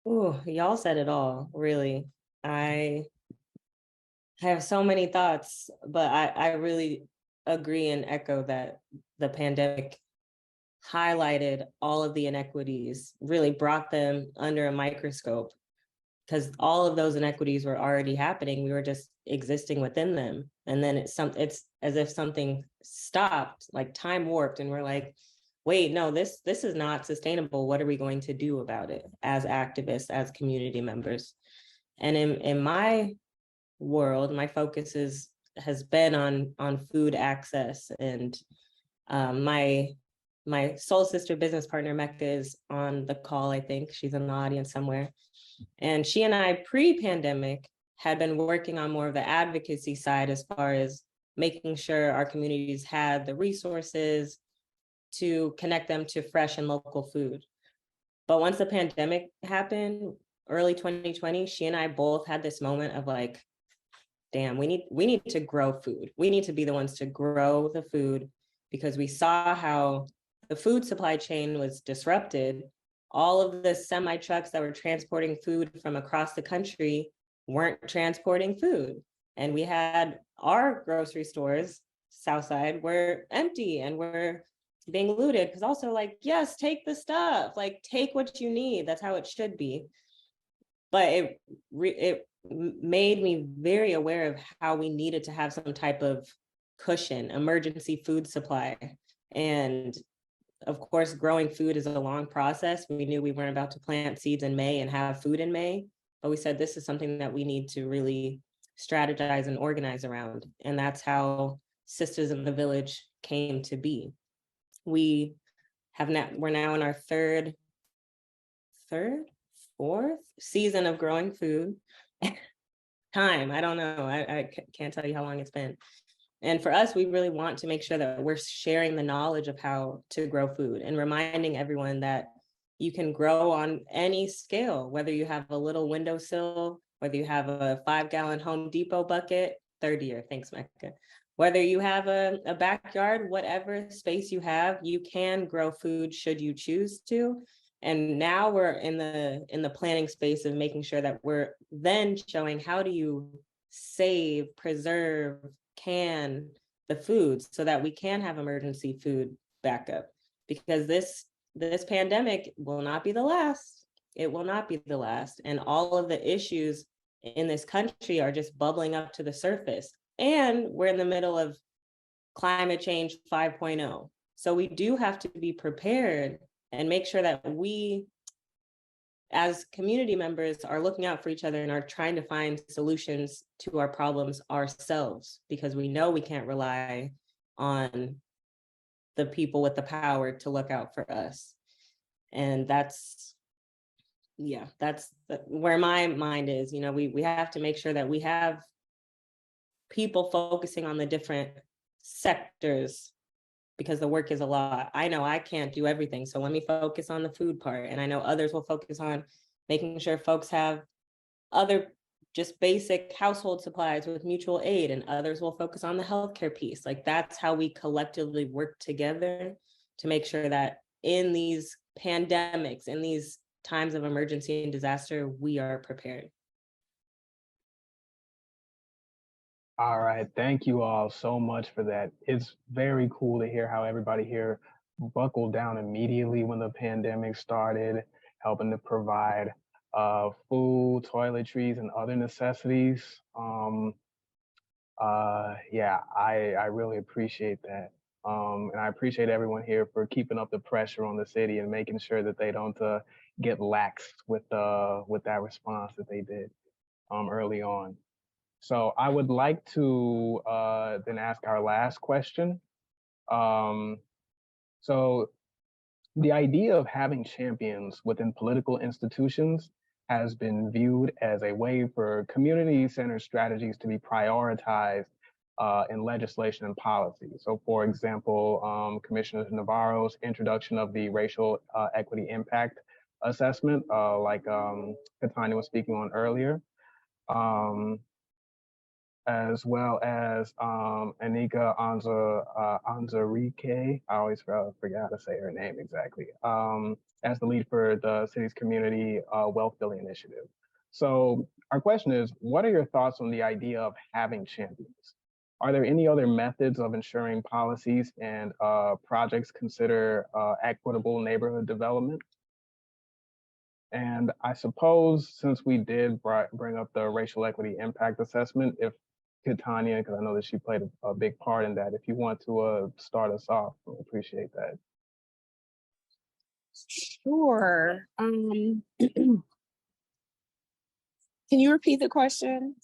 Oh, y'all said it all, really. I have so many thoughts, but I really agree and echo that the pandemic highlighted all of the inequities, really brought them under a microscope, because all of those inequities were already happening. We were just existing within them. And then it's as if something stopped, like time warped, and we're like, wait, no, this is not sustainable. What are we going to do about it as activists, as community members? And in my world, my focus has been on food access. And my my soul sister business partner, Mecca, is on the call, I think. She's in the audience somewhere. And she and I, pre-pandemic, had been working on more of the advocacy side as far as making sure our communities had the resources to connect them to fresh and local food. But once the pandemic happened, early 2020, she and I both had this moment of like, damn, we need to grow food. We need to be the ones to grow the food, because we saw how the food supply chain was disrupted. All of the semi trucks that were transporting food from across the country weren't transporting food. And we had our grocery stores, Southside, were empty and were being looted, because also like, yes, take the stuff, like take what you need. That's how it should be. But it made me very aware of how we needed to have some type of cushion, emergency food supply. And of course, growing food is a long process. We knew we weren't about to plant seeds in May and have food in May, but we said this is something that we need to really strategize and organize around. And that's how Sistas in the Village came to be. We're now in our fourth season of growing food. I don't know. I can't tell you how long it's been. And for us, we really want to make sure that we're sharing the knowledge of how to grow food and reminding everyone that you can grow on any scale, whether you have a little windowsill, whether you have a 5-gallon Home Depot bucket, third year, thanks, Mecca. Whether you have a backyard, whatever space you have, you can grow food should you choose to. And now we're in the planning space of making sure that we're then showing how do you save, preserve, can the food so that we can have emergency food backup, because this pandemic will not be the last. It will not be the last. And all of the issues in this country are just bubbling up to the surface. And we're in the middle of climate change 5.0. So we do have to be prepared and make sure that we, as community members, are looking out for each other and are trying to find solutions to our problems ourselves, because we know we can't rely on the people with the power to look out for us. And that's where my mind is. You know, we have to make sure that we have people focusing on the different sectors, because the work is a lot. I know I can't do everything, so let me focus on the food part. And I know others will focus on making sure folks have other just basic household supplies with mutual aid, and others will focus on the healthcare piece. Like, that's how we collectively work together to make sure that in these pandemics, in these times of emergency and disaster, we are prepared. All right, thank you all so much for that. It's very cool to hear how everybody here buckled down immediately when the pandemic started, helping to provide food, toiletries, and other necessities. Yeah, I really appreciate that. And I appreciate everyone here for keeping up the pressure on the city and making sure that they don't get lax with that response that they did early on. So I would like to then ask our last question. So the idea of having champions within political institutions has been viewed as a way for community-centered strategies to be prioritized in legislation and policy. So for example, Commissioner Navarro's introduction of the racial equity impact assessment, like Katanya was speaking on earlier. As well as Anika Anzarike, I always forget how to say her name exactly, as the lead for the city's community wealth building initiative. So our question is, what are your thoughts on the idea of having champions? Are there any other methods of ensuring policies and projects consider equitable neighborhood development? And I suppose since we did bring up the racial equity impact assessment, if Katanya, because I know that she played a big part in that, if you want to start us off, I appreciate that. Sure. Can you repeat the question?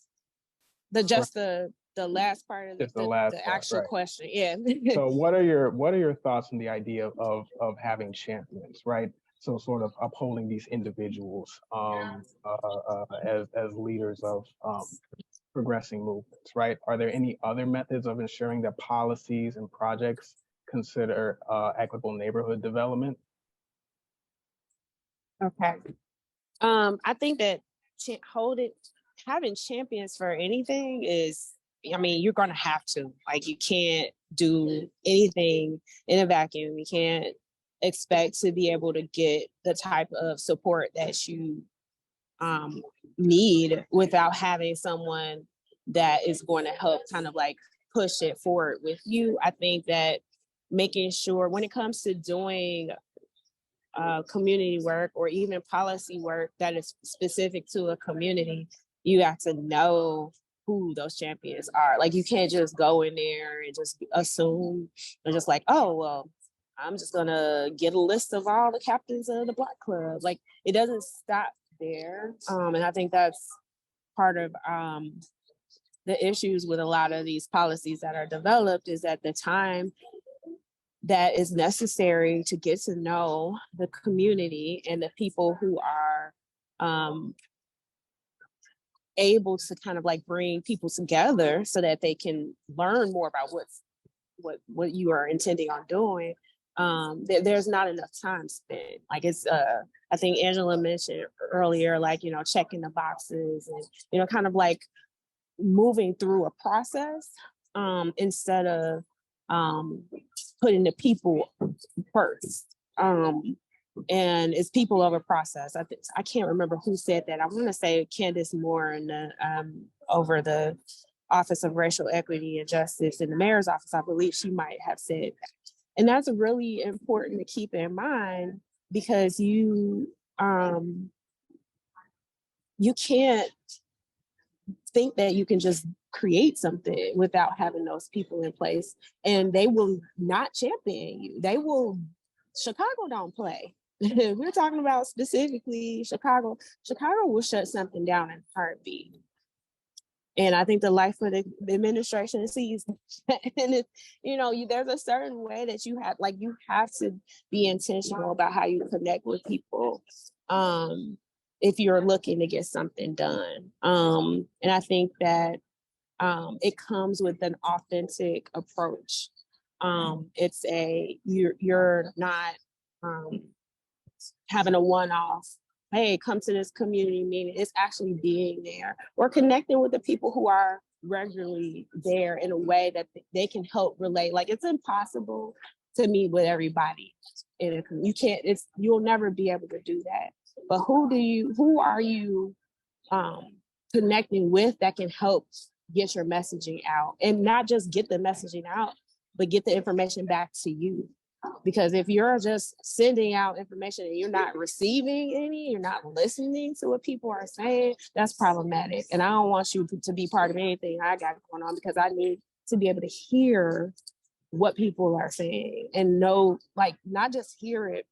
The the last part of Just the last the part, actual right. question. Yeah. So what are your thoughts on the idea of having champions, right? So sort of upholding these individuals as leaders of progressing movements, right? Are there any other methods of ensuring that policies and projects consider equitable neighborhood development? Okay. I think that having champions for anything is, I mean, you're gonna have to. Like, you can't do anything in a vacuum. You can't expect to be able to get the type of support that you need without having someone that is going to help kind of like push it forward with you. I think that making sure when it comes to doing community work or even policy work that is specific to a community, you have to know who those champions are. Like, you can't just go in there and just assume and just like, oh, well, I'm just gonna get a list of all the captains of the Black Club. Like, it doesn't stop there. And I think that's part of the issues with a lot of these policies that are developed, is that the time that is necessary to get to know the community and the people who are able to kind of like bring people together so that they can learn more about what you are intending on doing. There's not enough time spent. Like, it's I think Angela mentioned earlier, like, you know, checking the boxes and, you know, kind of like moving through a process instead of putting the people first. And it's people over process. I can't remember who said that. I want to say Candace Moore in the over the Office of Racial Equity and Justice in the mayor's office. I believe she might have said that. And that's really important to keep in mind, because you can't think that you can just create something without having those people in place, and they will not champion you. Chicago don't play. We're talking about specifically Chicago. Chicago will shut something down in a heartbeat. And I think the life of the administration sees that. And it, you know, there's a certain way that you have to be intentional about how you connect with people if you're looking to get something done. And I think that it comes with an authentic approach. It's you're not having a one-off, hey, come to this community meeting. It's actually being there or connecting with the people who are regularly there in a way that they can help relate. Like, it's impossible to meet with everybody. You'll never be able to do that. But who are you connecting with that can help get your messaging out, and not just get the messaging out, but get the information back to you? Because if you're just sending out information and you're not receiving any, you're not listening to what people are saying, that's problematic. And I don't want you to be part of anything I got going on, because I need to be able to hear what people are saying and know, like, not just hear it,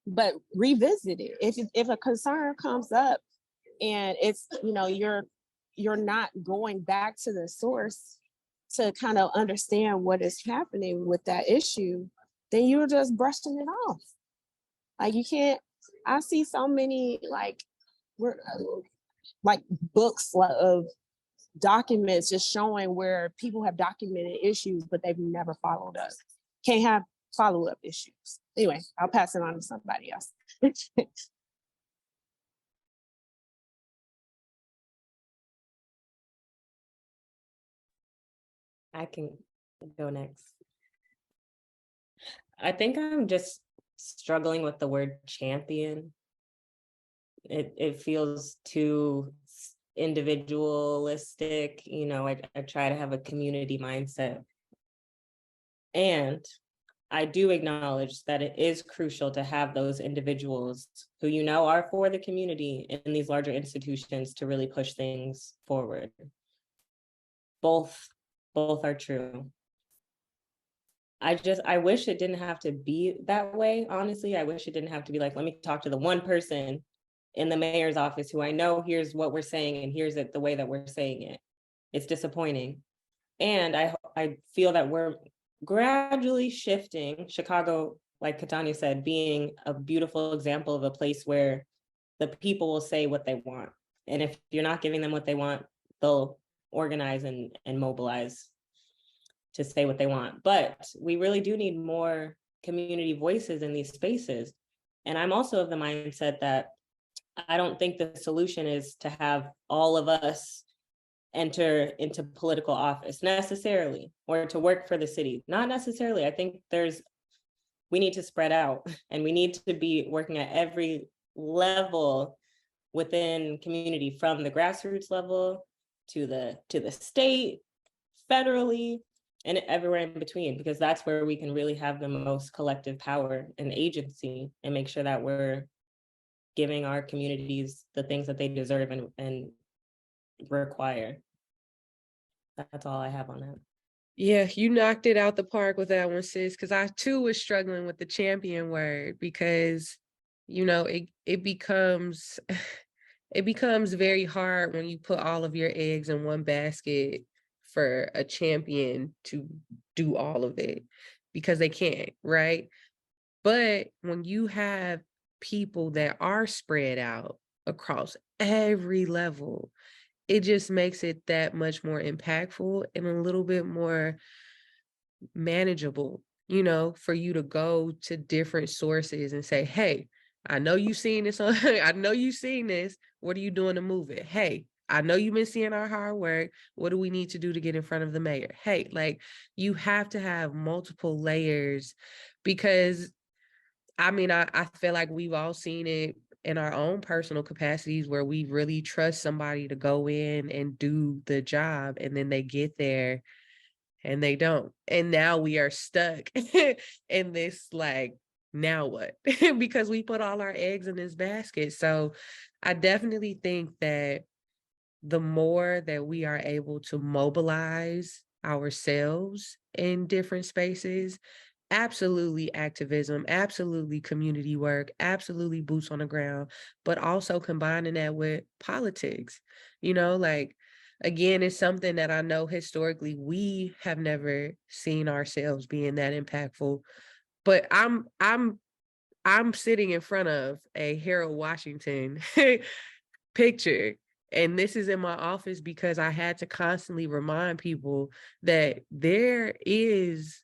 but revisit it. If a concern comes up and it's, you know, you're not going back to the source to kind of understand what is happening with that issue, then you're just brushing it off. Like, you can't. I see so many like books of documents just showing where people have documented issues, but they've never followed up. Can't have follow-up issues. Anyway, I'll pass it on to somebody else. I can go next. I think I'm just struggling with the word champion. It feels too individualistic. You know, I try to have a community mindset. And I do acknowledge that it is crucial to have those individuals who, you know, are for the community in these larger institutions to really push things forward. Both are true. I wish it didn't have to be that way. Honestly, I wish it didn't have to be like, let me talk to the one person in the mayor's office who I know here's what we're saying and here's it the way that we're saying it. It's disappointing. And I feel that we're gradually shifting. Chicago, like Katanya said, being a beautiful example of a place where the people will say what they want. And if you're not giving them what they want, they'll organize and mobilize to say what they want. But we really do need more community voices in these spaces. And I'm also of the mindset that I don't think the solution is to have all of us enter into political office necessarily, or to work for the city. Not necessarily. I think we need to spread out, and we need to be working at every level within community, from the grassroots level to the state, federally, and everywhere in between, because that's where we can really have the most collective power and agency, and make sure that we're giving our communities the things that they deserve and require. That's all I have on that. Yeah, you knocked it out the park with that one, sis, because I too was struggling with the champion word, because it becomes it becomes very hard when you put all of your eggs in one basket for a champion to do all of it, because they can't, right? But when you have people that are spread out across every level, it just makes it that much more impactful and a little bit more manageable, for you to go to different sources and say, hey, I know you've seen this on, I know you've seen this. What are you doing to move it? Hey, I know you've been seeing our hard work. What do we need to do to get in front of the mayor? Hey, like, you have to have multiple layers, because I feel like we've all seen it in our own personal capacities where we really trust somebody to go in and do the job, and then they get there and they don't. And now we are stuck in this, like, now what? Because we put all our eggs in this basket. So I definitely think that the more that we are able to mobilize ourselves in different spaces, absolutely activism, absolutely community work, absolutely boots on the ground, but also combining that with politics, like, again, it's something that I know historically we have never seen ourselves being that impactful. But I'm sitting in front of a Harold Washington picture, and this is in my office because I had to constantly remind people that there is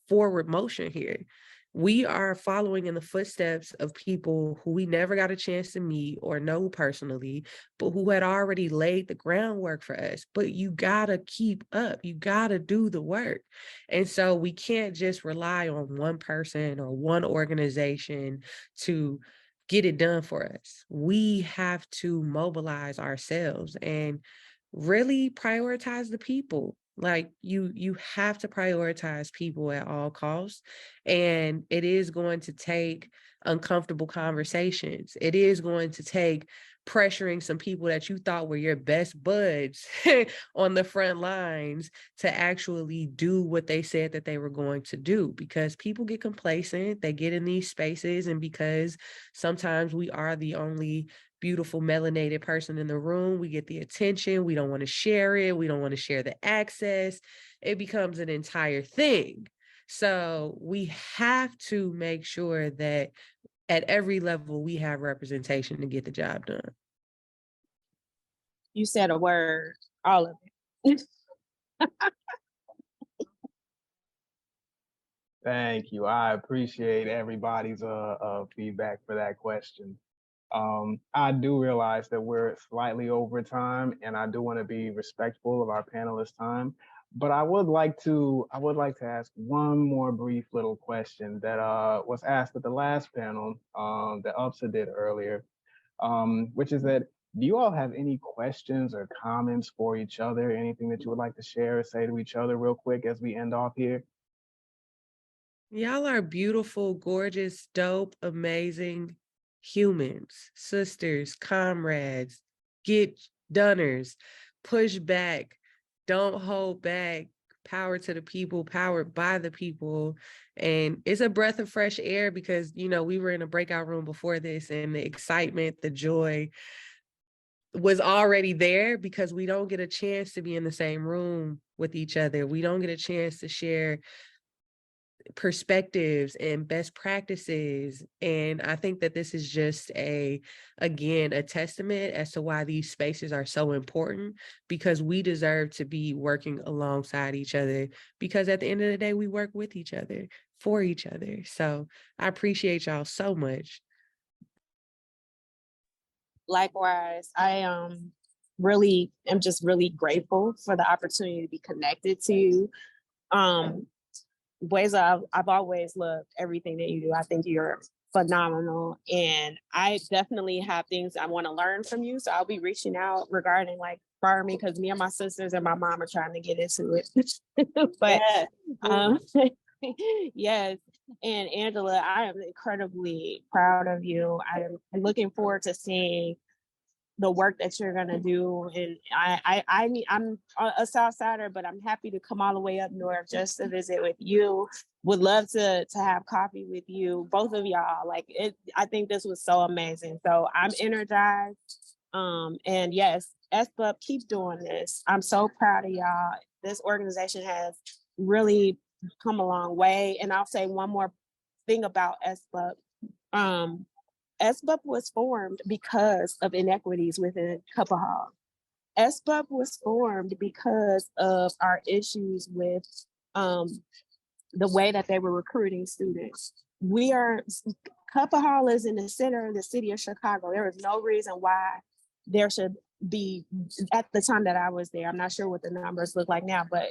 forward motion here. We are following in the footsteps of people who we never got a chance to meet or know personally, but who had already laid the groundwork for us. But you gotta keep up, you gotta do the work. And so we can't just rely on one person or one organization to get it done for us. We have to mobilize ourselves and really prioritize the people. Like, you have to prioritize people at all costs. And it is going to take uncomfortable conversations. It is going to take pressuring some people that you thought were your best buds on the front lines to actually do what they said that they were going to do, because people get complacent, they get in these spaces, and because sometimes we are the only beautiful melanated person in the room, we get the attention, we don't want to share it, we don't want to share the access, it becomes an entire thing. So we have to make sure that at every level we have representation to get the job done. You said a word, all of it. Thank you. I appreciate everybody's feedback for that question. I do realize that we're slightly over time, and I do want to be respectful of our panelists' time. But I would like to ask one more brief little question that was asked at the last panel that UPSA did earlier, which is that, do you all have any questions or comments for each other? Anything that you would like to share or say to each other real quick as we end off here? Y'all are beautiful, gorgeous, dope, amazing humans, sisters, comrades, get donors, push back, don't hold back, power to the people, powered by the people. And it's a breath of fresh air because, we were in a breakout room before this, and the excitement, the joy was already there because we don't get a chance to be in the same room with each other. We don't get a chance to share perspectives and best practices. And I think that this is just again, a testament as to why these spaces are so important, because we deserve to be working alongside each other, because at the end of the day, we work with each other, for each other. So I appreciate y'all so much. Likewise, I really am just really grateful for the opportunity to be connected to you. Bweza, I've always loved everything that you do. I think you're phenomenal, and I definitely have things I want to learn from you. So I'll be reaching out regarding like farming, because me and my sisters and my mom are trying to get into it. But yes. And Angela, I am incredibly proud of you. I'm looking forward to seeing the work that you're gonna do. And I'm a Southsider, but I'm happy to come all the way up north just to visit with you. Would love to have coffee with you, both of y'all. Like it, I think this was so amazing. So I'm energized. And yes, SBUP, keep doing this. I'm so proud of y'all. This organization has really come a long way. And I'll say one more thing about SBUP. SBUP was formed because of inequities within Cuppa Hall. SBUP was formed because of our issues with the way that they were recruiting students. Cuppa Hall is in the center of the city of Chicago. There is no reason why there should be, at the time that I was there, I'm not sure what the numbers look like now, but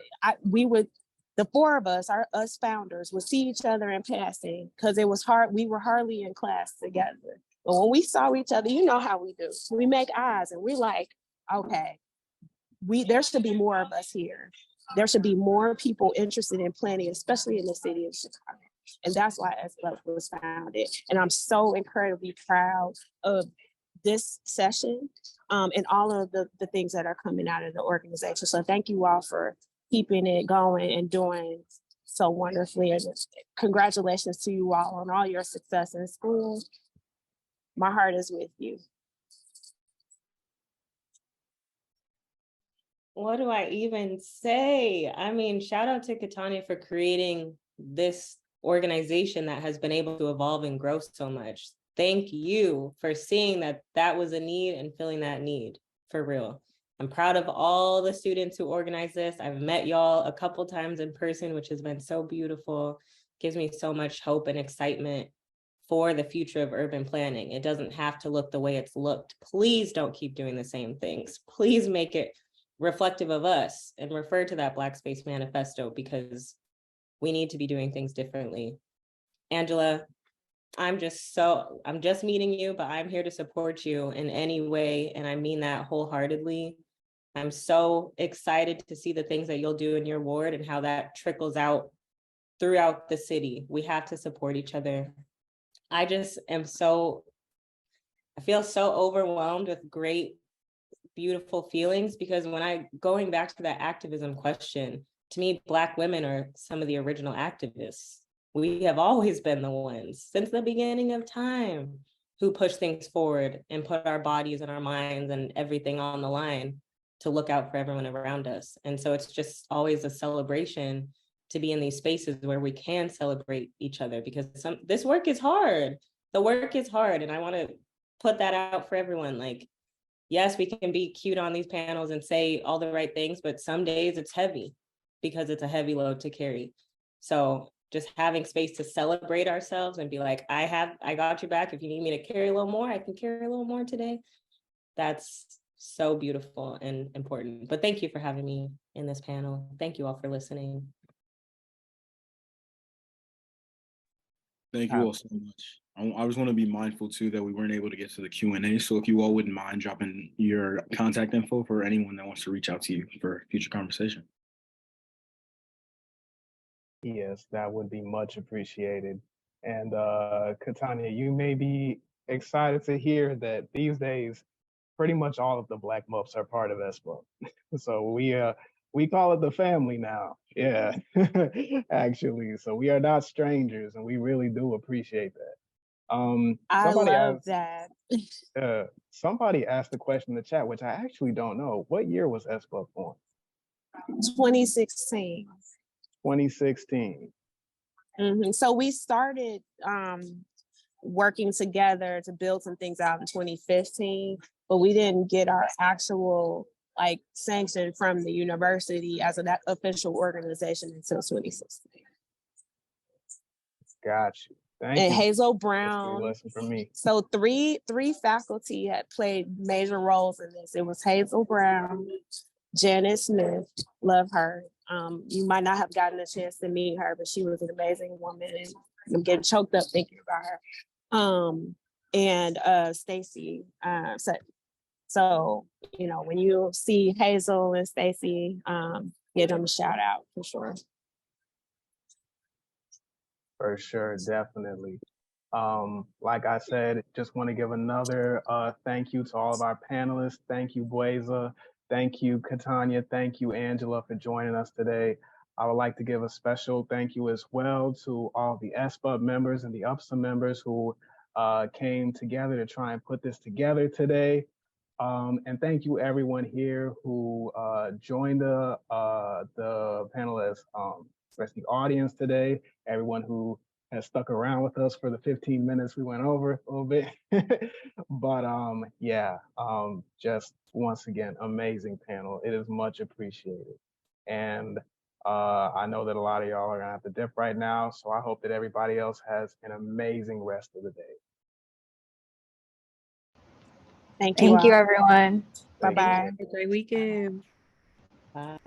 the four of us, us founders, would see each other in passing because it was hard. We were hardly in class together. But when we saw each other, you know how we do. We make eyes and we're like, okay, there should be more of us here. There should be more people interested in planning, especially in the city of Chicago. And that's why SBUP was founded. And I'm so incredibly proud of this session and all of the things that are coming out of the organization. So thank you all for keeping it going and doing so wonderfully. And congratulations to you all on all your success in school. My heart is with you. What do I even say? I mean, shout out to Katanya for creating this organization that has been able to evolve and grow so much. Thank you for seeing that was a need and filling that need, for real. I'm proud of all the students who organized this. I've met y'all a couple times in person, which has been so beautiful. Gives me so much hope and excitement for the future of urban planning. It doesn't have to look the way it's looked. Please don't keep doing the same things. Please make it reflective of us and refer to that Black Space Manifesto, because we need to be doing things differently. Angela, I'm just meeting you, but I'm here to support you in any way. And I mean that wholeheartedly. I'm so excited to see the things that you'll do in your ward and how that trickles out throughout the city. We have to support each other. I feel so overwhelmed with great, beautiful feelings, because going back to that activism question, to me, Black women are some of the original activists. We have always been the ones since the beginning of time who push things forward and put our bodies and our minds and everything on the line to look out for everyone around us. And so it's just always a celebration to be in these spaces where we can celebrate each other, because this work is hard. The work is hard. And I want to put that out for everyone. Like, yes, we can be cute on these panels and say all the right things, but some days it's heavy because it's a heavy load to carry. So just having space to celebrate ourselves and be like, I got your back. If you need me to carry a little more, I can carry a little more today. That's so beautiful and important. But thank you for having me in this panel. Thank you all for listening. Thank you all so much. I was going to be mindful too that we weren't able to get to the Q&A. So if you all wouldn't mind dropping your contact info for anyone that wants to reach out to you for future conversation. Yes, that would be much appreciated. And Katanya, you may be excited to hear that these days, pretty much all of the Black MUPPs are part of SBUP. So we call it the family now. Yeah, actually. So we are not strangers, and we really do appreciate that. I love that. Somebody asked the question in the chat, which I actually don't know. What year was SBUP formed? 2016. 2016. So we started working together to build some things out in 2015, but we didn't get our actual like sanction from the university as an official organization until 2016. Got you. Thank And you. Hazel That's a Brown. lesson for me. So three faculty had played major roles in this. It was Hazel Brown, Janet Smith, love her. You might not have gotten a chance to meet her, but she was an amazing woman. And I'm getting choked up thinking about her. And Stacy. So, you know, when you see Hazel and Stacy, give them a shout out for sure. For sure, definitely. Like I said, just want to give another thank you to all of our panelists. Thank you, Bweza. Thank you, Katanya. Thank you, Angela, for joining us today. I would like to give a special thank you as well to all the SBUP members and the UPSA members who came together to try and put this together today. And thank you everyone here who joined the panelists, especially the audience today, everyone who has stuck around with us for the 15 minutes we went over a little bit. But yeah, just once again, amazing panel. It is much appreciated. And I know that a lot of y'all are gonna have to dip right now, so I hope that everybody else has an amazing rest of the day. Thank you, Thank you, everyone. Bye-bye. Have a great weekend. Bye.